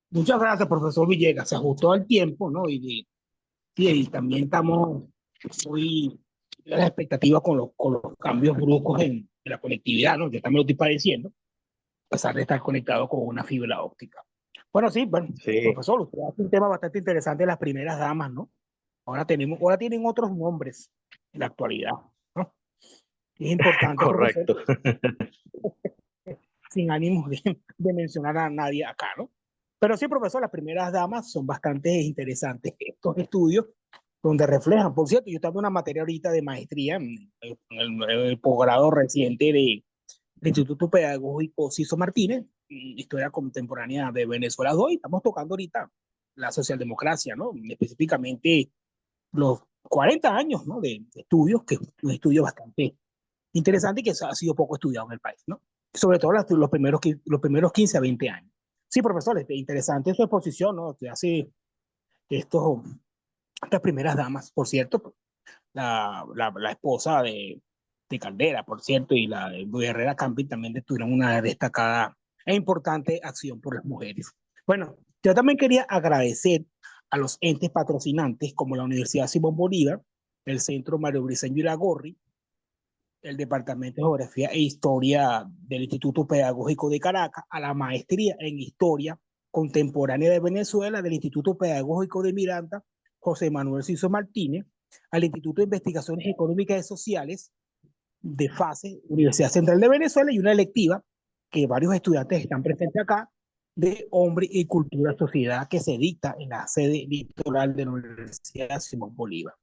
A: Muchas gracias, profesor Villegas. Se ajustó al tiempo, ¿no? Y también estamos muy a la expectativa con los cambios bruscos en la conectividad, ¿no? Yo también lo estoy padeciendo, a pesar de estar conectado con una fibra óptica. Bueno, sí, profesor, usted hace un tema bastante interesante de las primeras damas, ¿no? Ahora tienen otros nombres en la actualidad, ¿no? Es importante,
E: correcto.
A: Sin ánimos de mencionar a nadie acá, ¿no? Pero sí, profesor, las primeras damas son bastante interesantes estos estudios donde reflejan. Por cierto, yo estoy dando una materia ahorita de maestría en el posgrado reciente el Instituto Pedagógico Ciso Martínez, Historia Contemporánea de Venezuela 2, y estamos tocando ahorita la socialdemocracia, ¿no? Específicamente los 40 años, ¿no? de estudios, que es un estudio bastante interesante y que ha sido poco estudiado en el país, ¿no? Sobre todo los primeros 15 a 20 años. Sí, profesor, interesante su exposición, ¿no? Que hace estos, estas primeras damas, por cierto, la esposa de Caldera, por cierto, y la de Herrera Camping también tuvieron una destacada e importante acción por las mujeres. Bueno, yo también quería agradecer a los entes patrocinantes como la Universidad Simón Bolívar, el Centro Mario Briceño Iragorri, el Departamento de Geografía e Historia del Instituto Pedagógico de Caracas, a la Maestría en Historia Contemporánea de Venezuela del Instituto Pedagógico de Miranda, José Manuel Ciso Martínez, al Instituto de Investigaciones Económicas y Sociales de FACE, Universidad Central de Venezuela, y una electiva que varios estudiantes están presentes acá, de Hombre y Cultura Sociedad, que se dicta en la sede litoral de la Universidad Simón Bolívar.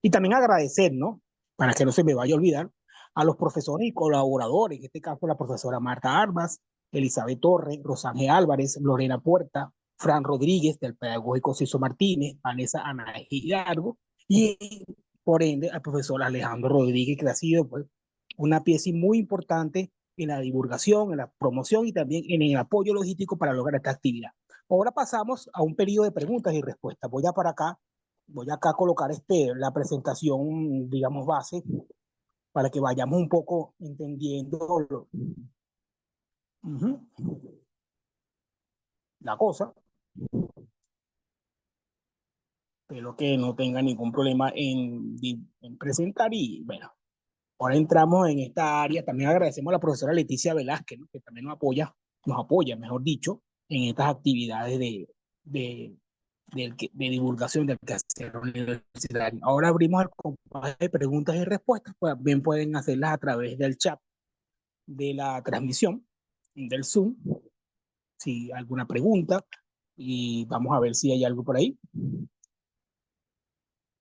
A: Y también agradecer, ¿no? Para que no se me vaya a olvidar, a los profesores y colaboradores, en este caso la profesora Marta Armas, Elizabeth Torres, Rosángel Álvarez, Lorena Puerta, Fran Rodríguez del Pedagógico Ciso Martínez, Vanessa Ana Hidalgo, y por ende al profesor Alejandro Rodríguez, que ha sido pues, una pieza muy importante en la divulgación, en la promoción y también en el apoyo logístico para lograr esta actividad. Ahora pasamos a un periodo de preguntas y respuestas. Voy acá a colocar la presentación, digamos, base, para que vayamos un poco entendiendo la cosa. Espero que no tenga ningún problema en presentar y bueno, ahora entramos en esta área. También agradecemos a la profesora Leticia Velázquez, ¿no? Que también nos apoya, mejor dicho, en estas actividades de, de divulgación del quehacer universitario. Ahora abrimos el compás de preguntas y respuestas, pues bien pueden hacerlas a través del chat de la transmisión del Zoom, si alguna pregunta, y vamos a ver si hay algo por ahí.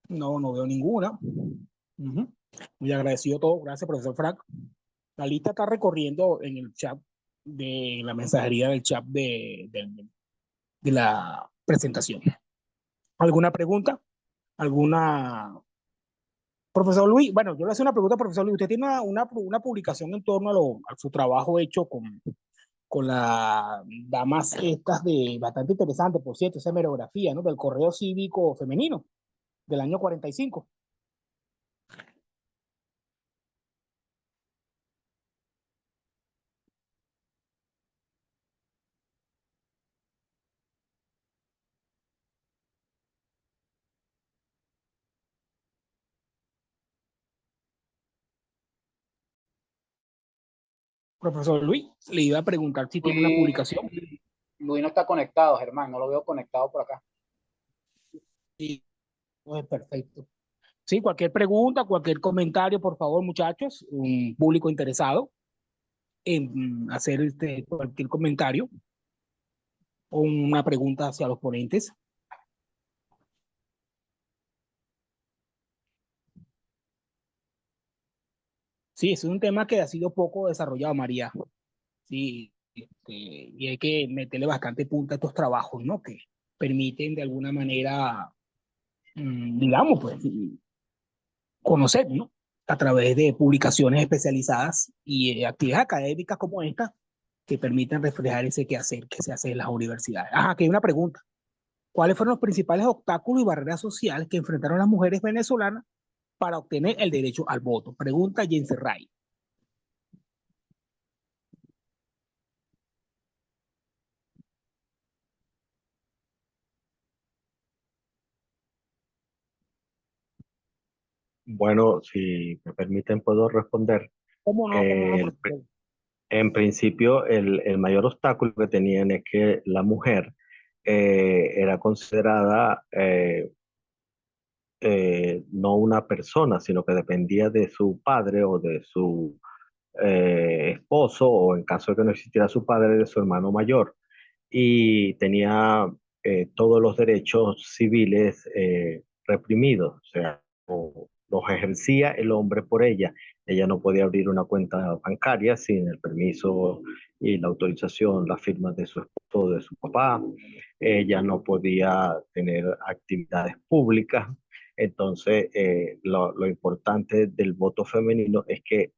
A: No, no veo ninguna. Muy agradecido a todos. Gracias, profesor Frank. La lista está recorriendo en el chat de la mensajería del chat de la presentación. ¿Alguna pregunta? ¿Alguna? Profesor Luis, bueno, yo le hago una pregunta, profesor Luis. Usted tiene una publicación en torno a su trabajo hecho con las damas estas de bastante interesante, por cierto, esa hemerografía, ¿no? Del correo cívico femenino del año 45. Profesor Luis, le iba a preguntar si tiene una publicación.
C: Luis no está conectado, Germán, no lo veo conectado por acá.
A: Sí, pues perfecto. Sí, cualquier pregunta, cualquier comentario, por favor, muchachos, un público interesado en hacer cualquier comentario o una pregunta hacia los ponentes. Sí, es un tema que ha sido poco desarrollado, María. Sí, y hay que meterle bastante punta a estos trabajos, ¿no? Que permiten de alguna manera, digamos, pues, conocer, ¿no? A través de publicaciones especializadas y actividades académicas como esta, que permiten reflejar ese quehacer que se hace en las universidades. Ajá, que hay una pregunta. ¿Cuáles fueron los principales obstáculos y barreras sociales que enfrentaron las mujeres venezolanas para obtener el derecho al voto? Pregunta Jensen Ray.
E: Bueno, si me permiten, puedo responder.
A: ¿Cómo no? ¿Cómo no, profesor?
E: En principio, el mayor obstáculo que tenían es que la mujer era considerada no una persona, sino que dependía de su padre o de su esposo, o en caso de que no existiera su padre, de su hermano mayor. Y tenía todos los derechos civiles reprimidos, o sea, los ejercía el hombre por ella. Ella no podía abrir una cuenta bancaria sin el permiso y la autorización, la firma de su esposo o de su papá. Ella no podía tener actividades públicas. Entonces, lo importante del voto femenino es que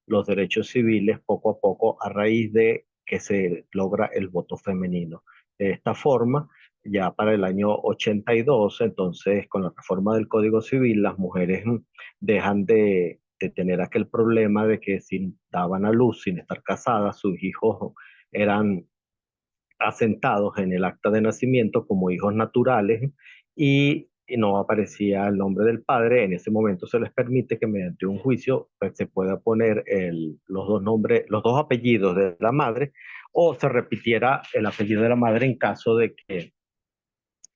E: los derechos civiles poco a poco a raíz de que se logra el voto femenino. De esta forma, ya para el año 82, entonces con la reforma del Código Civil, las mujeres dejan de tener aquel problema de que si daban a luz sin estar casadas, sus hijos eran asentados en el acta de nacimiento como hijos naturales y no aparecía el nombre del padre. En ese momento se les permite que mediante un juicio pues, se pueda poner los dos nombres, los dos apellidos de la madre o se repitiera el apellido de la madre en caso de que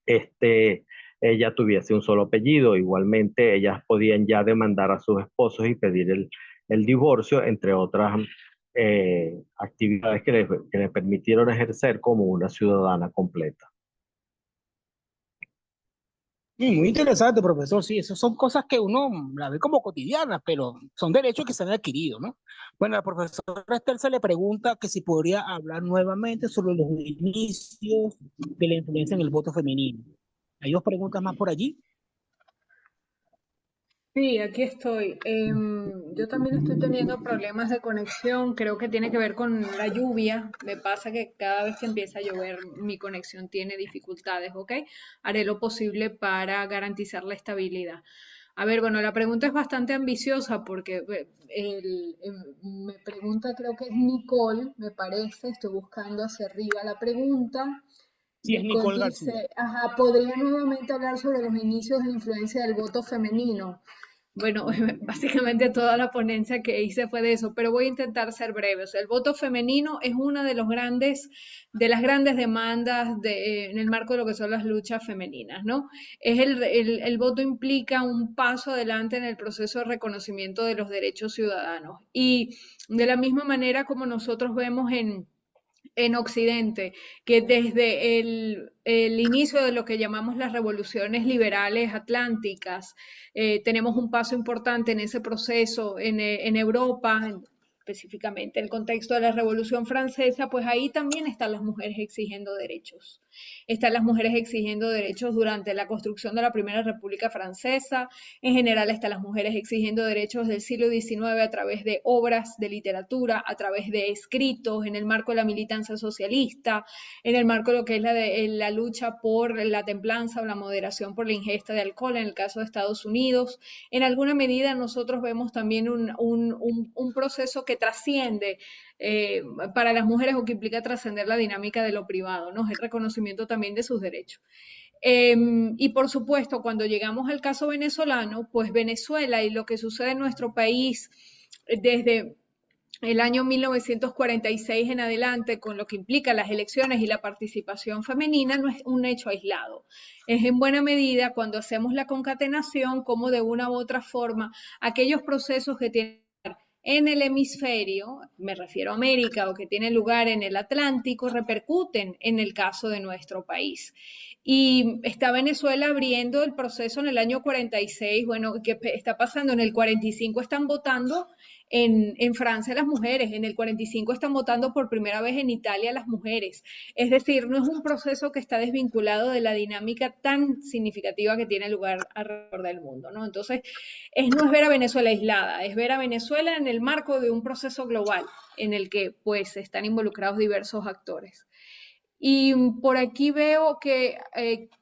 E: este, ella tuviese un solo apellido. Igualmente, ellas podían ya demandar a sus esposos y pedir el divorcio, entre otras actividades que le permitieron ejercer como una ciudadana completa.
A: Muy interesante, profesor. Sí, esas son cosas que uno la ve como cotidianas, pero son derechos que se han adquirido, ¿no? Bueno, al profesor Esther se le pregunta que si podría hablar nuevamente sobre los inicios de la influencia en el voto femenino. ¿Hay dos preguntas más por allí?
B: Sí, aquí estoy. Yo también estoy teniendo problemas de conexión. Creo que tiene que ver con la lluvia. Me pasa que cada vez que empieza a llover, mi conexión tiene dificultades, ¿ok? Haré lo posible para garantizar la estabilidad. A ver, bueno, la pregunta es bastante ambiciosa porque me pregunta, creo que es Nicole, me parece. Estoy buscando hacia arriba la pregunta.
A: Sí, es
B: Nicole
A: Nicole García.
B: dice, ajá, ¿podría nuevamente hablar sobre los inicios de la influencia del voto femenino? Bueno, básicamente toda la ponencia que hice fue de eso, pero voy a intentar ser breve. O sea, el voto femenino es una de las grandes demandas en el marco de lo que son las luchas femeninas, ¿no? El voto implica un paso adelante en el proceso de reconocimiento de los derechos ciudadanos. Y de la misma manera como nosotros vemos en Occidente, que desde el inicio de lo que llamamos las revoluciones liberales atlánticas, tenemos un paso importante en ese proceso en Europa, específicamente el contexto de la Revolución Francesa, pues ahí también están las mujeres exigiendo derechos. Están las mujeres exigiendo derechos durante la construcción de la Primera República Francesa. En general están las mujeres exigiendo derechos del siglo XIX a través de obras de literatura, a través de escritos, en el marco de la militancia socialista, en el marco de lo que es la lucha por la templanza o la moderación por la ingesta de alcohol en el caso de Estados Unidos. En alguna medida nosotros vemos también un proceso que trasciende para las mujeres o que implica trascender la dinámica de lo privado, ¿no? Es el reconocimiento también de sus derechos. Y por supuesto, cuando llegamos al caso venezolano, pues Venezuela y lo que sucede en nuestro país desde el año 1946 en adelante, con lo que implica las elecciones y la participación femenina, no es un hecho aislado. Es en buena medida cuando hacemos la concatenación, como de una u otra forma, aquellos procesos que tienen en el hemisferio, me refiero a América, o que tienen lugar en el Atlántico, repercuten en el caso de nuestro país. Y está Venezuela abriendo el proceso en el año 46, bueno, ¿qué está pasando? En el 45 están votando en Francia las mujeres, en el 45 están votando por primera vez en Italia las mujeres. Es decir, no es un proceso que está desvinculado de la dinámica tan significativa que tiene lugar alrededor del mundo, ¿no? Entonces, no es ver a Venezuela aislada, es ver a Venezuela en el marco de un proceso global en el que pues están involucrados diversos actores. Y por aquí veo que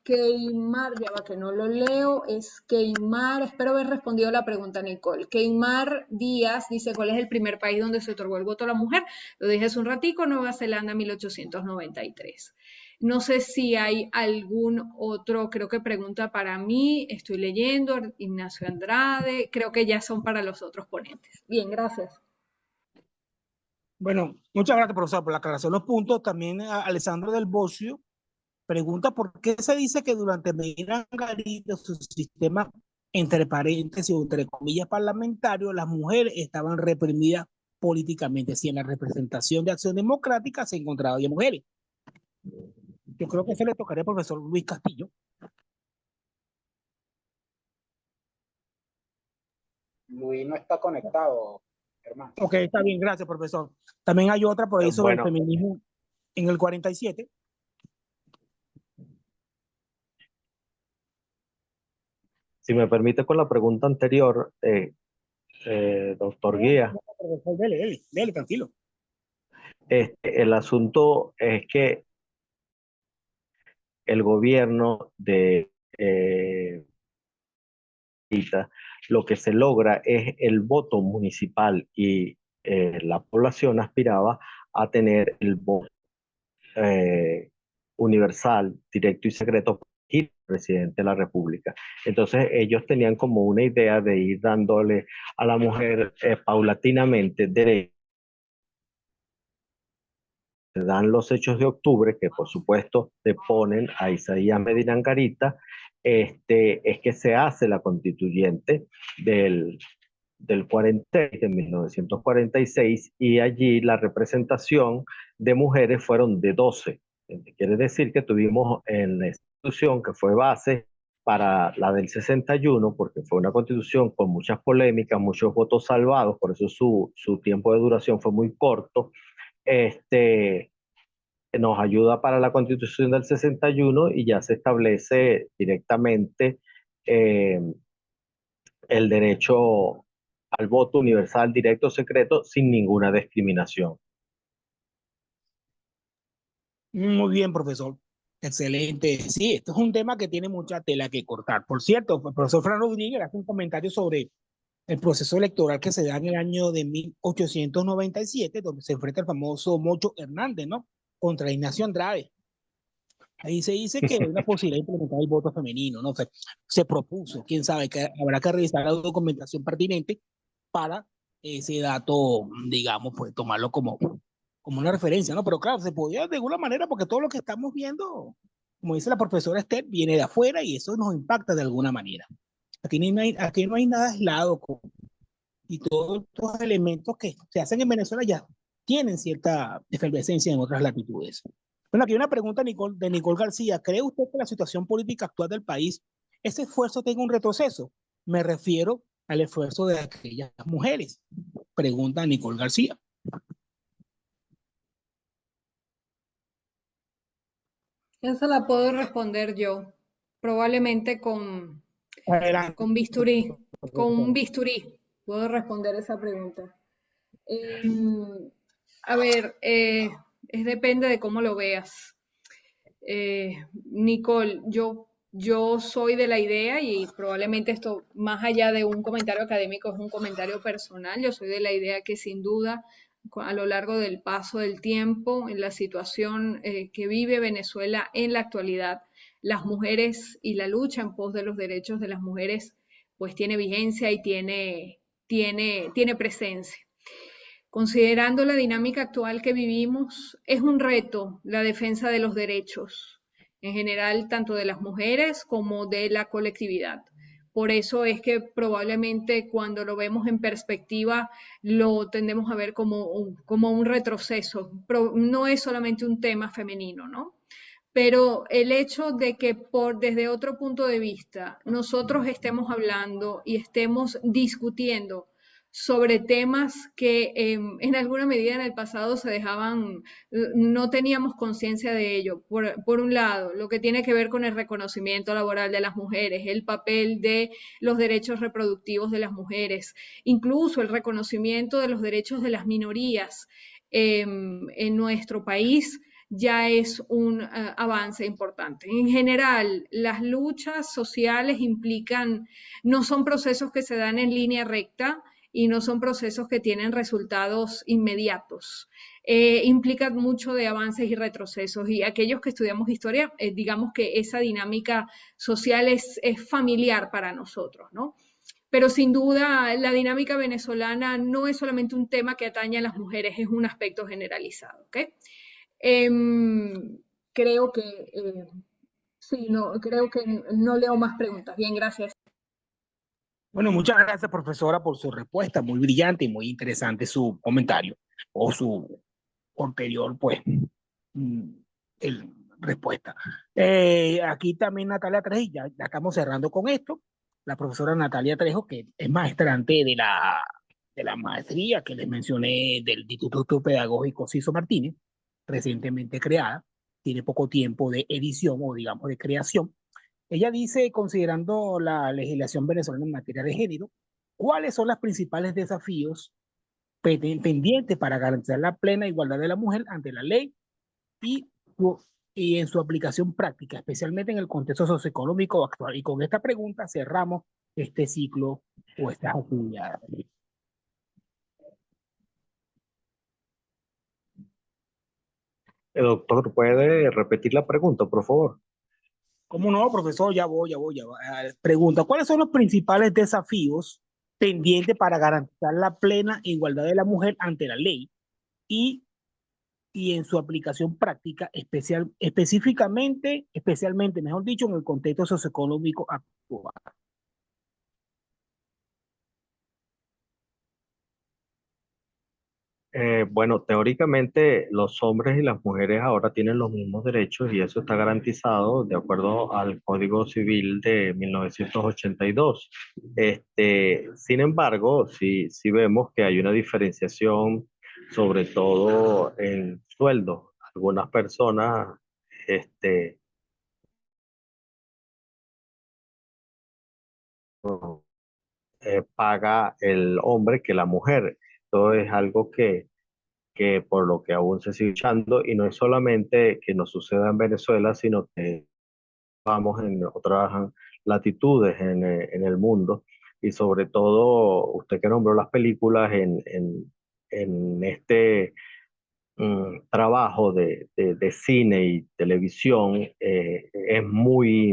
B: Keimar, ya va que no lo leo, es Keimar, espero haber respondido la pregunta, Nicole. Keimar Díaz dice, ¿cuál es el primer país donde se otorgó el voto a la mujer? Lo dije hace un ratico, Nueva Zelanda, 1893. No sé si hay algún otro, creo que pregunta para mí, estoy leyendo, Ignacio Andrade, creo que ya son para los otros ponentes. Bien, gracias.
A: Bueno, muchas gracias, profesor, por la aclaración de los puntos. También a Alessandro del Bocio pregunta por qué se dice que durante Medina Garita, su sistema, entre paréntesis o entre comillas parlamentario, las mujeres estaban reprimidas políticamente. Si en la representación de Acción Democrática se encontraba ya mujeres. Yo creo que se le tocaría al profesor Luis Castillo.
C: Luis no está conectado, hermano.
A: Ok, está bien, gracias, profesor. También hay otra por ahí sobre el
E: Bueno,
A: feminismo en el 47.
E: si me permite con la pregunta anterior, doctor Guía,
A: Profesor, dele, dele, dele, tranquilo.
E: el asunto es que el gobierno de lo que se logra es el voto municipal y la población aspiraba a tener el voto universal, directo y secreto y el presidente de la República. Entonces ellos tenían como una idea de ir dándole a la mujer paulatinamente derechos. Se dan los hechos de octubre, que por supuesto deponen a Isaías Medina Angarita, es que se hace la constituyente del 46, de 1946, y allí la representación de mujeres fueron de 12. Quiere decir que tuvimos en la institución que fue base para la del 61, porque fue una constitución con muchas polémicas, muchos votos salvados, por eso su tiempo de duración fue muy corto. Nos ayuda para la constitución del 61 y ya se establece directamente eh, el derecho al voto universal, directo, secreto, sin ninguna discriminación.
A: Muy bien, profesor. Excelente. Sí, esto es un tema que tiene mucha tela que cortar. Por cierto, el profesor Fran Rodríguez hace un comentario sobre el proceso electoral que se da en el año de 1897, donde se enfrenta el famoso Mocho Hernández, ¿no? Contra Ignacio Andrade. Ahí se dice que hay una posibilidad de implementar el voto femenino, ¿no? Se propuso, quién sabe, que habrá que revisar la documentación pertinente para ese dato, digamos, pues tomarlo como una referencia, ¿no? Pero claro, se podía de alguna manera porque todo lo que estamos viendo, como dice la profesora Esther, viene de afuera y eso nos impacta de alguna manera. Aquí no hay nada aislado y todos estos elementos que se hacen en Venezuela ya tienen cierta efervescencia en otras latitudes. Bueno, aquí hay una pregunta de Nicole García. ¿Cree usted que la situación política actual del país, ese esfuerzo tenga un retroceso? Me refiero al esfuerzo de aquellas mujeres. Pregunta Nicole García.
B: Esa la puedo responder yo, probablemente
A: Adelante.
B: con bisturí, con un bisturí. Puedo responder esa pregunta. A ver, depende de cómo lo veas. Nicole, yo soy de la idea, y probablemente esto, más allá de un comentario académico, es un comentario personal. Yo soy de la idea que sin duda, a lo largo del paso del tiempo, en la situación que vive Venezuela en la actualidad, las mujeres y la lucha en pos de los derechos de las mujeres, pues tiene vigencia y tiene presencia. Considerando la dinámica actual que vivimos, es un reto la defensa de los derechos, en general, tanto de las mujeres como de la colectividad. Por eso es que probablemente cuando lo vemos en perspectiva lo tendemos a ver como un retroceso. Pero no es solamente un tema femenino, ¿no? Pero el hecho de que desde otro punto de vista nosotros estemos hablando y estemos discutiendo sobre temas que en alguna medida en el pasado se dejaban, no teníamos conciencia de ello. Por un lado, lo que tiene que ver con el reconocimiento laboral de las mujeres, el papel de los derechos reproductivos de las mujeres, incluso el reconocimiento de los derechos de las minorías en nuestro país, ya es un avance importante. En general, las luchas sociales no son procesos que se dan en línea recta y no son procesos que tienen resultados inmediatos. Implican mucho de avances y retrocesos, y aquellos que estudiamos historia, digamos que esa dinámica social es familiar para nosotros, ¿no? Pero sin duda la dinámica venezolana no es solamente un tema que atañe a las mujeres, es un aspecto generalizado, ¿ok? Creo que sí, creo que no leo más preguntas. Bien, gracias.
A: Bueno, muchas gracias, profesora, por su respuesta. Muy brillante y muy interesante su comentario o su posterior, pues, respuesta. Aquí también Natalia Trejilla, ya estamos cerrando con esto. la profesora Natalia Trejo, que es maestrante de la maestría que les mencioné del Instituto Pedagógico Ciso Martínez, recientemente creada, tiene poco tiempo de edición o digamos de creación. Ella dice, considerando la legislación venezolana en materia de género, ¿cuáles son los principales desafíos pendientes para garantizar la plena igualdad de la mujer ante la ley y, y en su aplicación práctica, especialmente en el contexto socioeconómico actual? Y con esta pregunta cerramos este ciclo o estas actividades.
E: Doctor, ¿puede repetir la pregunta, por favor?
A: ¿Cómo no, profesor? Ya voy. Pregunta, ¿cuáles son los principales desafíos pendientes para garantizar la plena igualdad de la mujer ante la ley y, y en su aplicación práctica, especialmente, mejor dicho, en el contexto socioeconómico actual?
E: Bueno, teóricamente los hombres y las mujeres ahora tienen los mismos derechos y eso está garantizado de acuerdo al Código Civil de 1982. Sin embargo, sí vemos que hay una diferenciación, sobre todo en sueldo. Algunas personas, este, paga el hombre que la mujer. Esto es algo que por lo que aún se sigue escuchando, y no es solamente que nos suceda en Venezuela, sino que vamos en otras latitudes en el mundo, y sobre todo, usted que nombró las películas en este trabajo de cine y televisión, es muy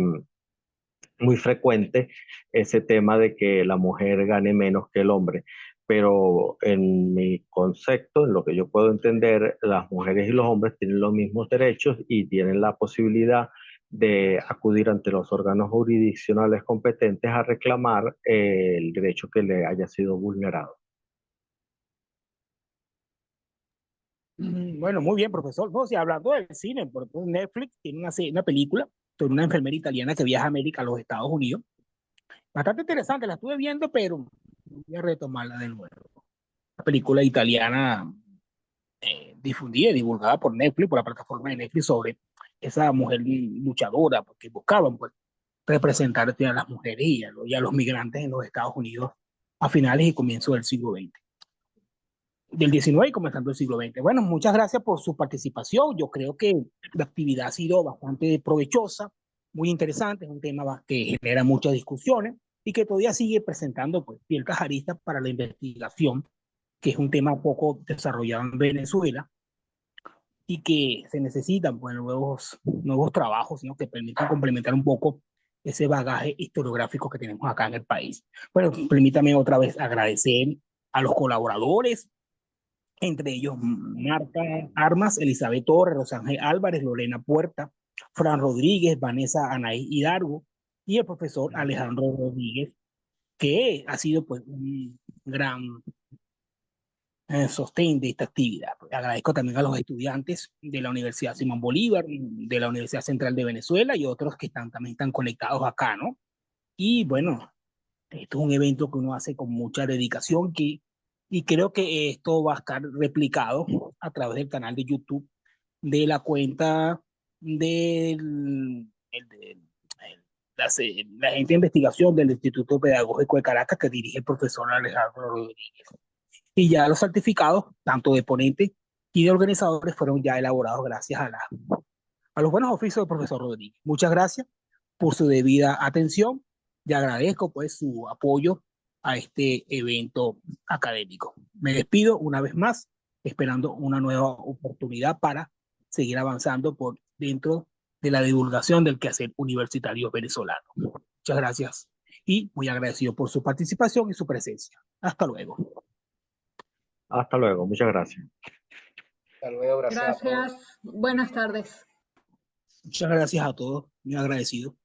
E: frecuente ese tema de que la mujer gane menos que el hombre. Pero en mi concepto, en lo que yo puedo entender, las mujeres y los hombres tienen los mismos derechos y tienen la posibilidad de acudir ante los órganos jurisdiccionales competentes a reclamar el derecho que le haya sido vulnerado.
A: Bueno, muy bien, profesor. No, si hablando del cine, por ejemplo, Netflix tiene una película sobre una enfermera italiana que viaja a América, a los Estados Unidos. Bastante interesante, la estuve viendo, pero voy a retomarla de nuevo. La película italiana difundida y divulgada por Netflix, por la plataforma de Netflix, sobre esa mujer luchadora, porque buscaban pues, representar a las mujeres y a los migrantes en los Estados Unidos a finales y comienzos del siglo XX. Del XIX y comenzando el siglo XX. Bueno, muchas gracias por su participación. Yo creo que la actividad ha sido bastante provechosa, muy interesante, es un tema que genera muchas discusiones y que todavía sigue presentando pues, ciertas aristas para la investigación, que es un tema poco desarrollado en Venezuela y que se necesitan pues, nuevos trabajos, ¿no? Que permitan complementar un poco ese bagaje historiográfico que tenemos acá en el país. Bueno, permítame otra vez agradecer a los colaboradores, entre ellos Marta Armas, Elizabeth Torres, Rosángel Álvarez, Lorena Puerta, Fran Rodríguez, Vanessa Anaí Hidalgo y el profesor Alejandro Rodríguez, que ha sido pues un gran sostén de esta actividad. Agradezco también a los estudiantes de la Universidad Simón Bolívar, de la Universidad Central de Venezuela y otros que también están conectados acá, ¿no? Y bueno, esto es un evento que uno hace con mucha dedicación y creo que esto va a estar replicado a través del canal de YouTube de la cuenta la gente de investigación del Instituto Pedagógico de Caracas que dirige el profesor Alejandro Rodríguez. Y ya los certificados, tanto de ponentes y de organizadores, fueron ya elaborados gracias a los buenos oficios del profesor Rodríguez. Muchas gracias por su debida atención y agradezco pues su apoyo a este evento académico. Me despido una vez más, esperando una nueva oportunidad para seguir avanzando por dentro de la divulgación del quehacer universitario venezolano. Muchas gracias y muy agradecido por su participación y su presencia. Hasta luego.
E: Hasta luego, muchas gracias.
C: Hasta luego, gracias a todos.
B: Gracias. Buenas tardes.
A: Muchas gracias a todos, muy agradecido.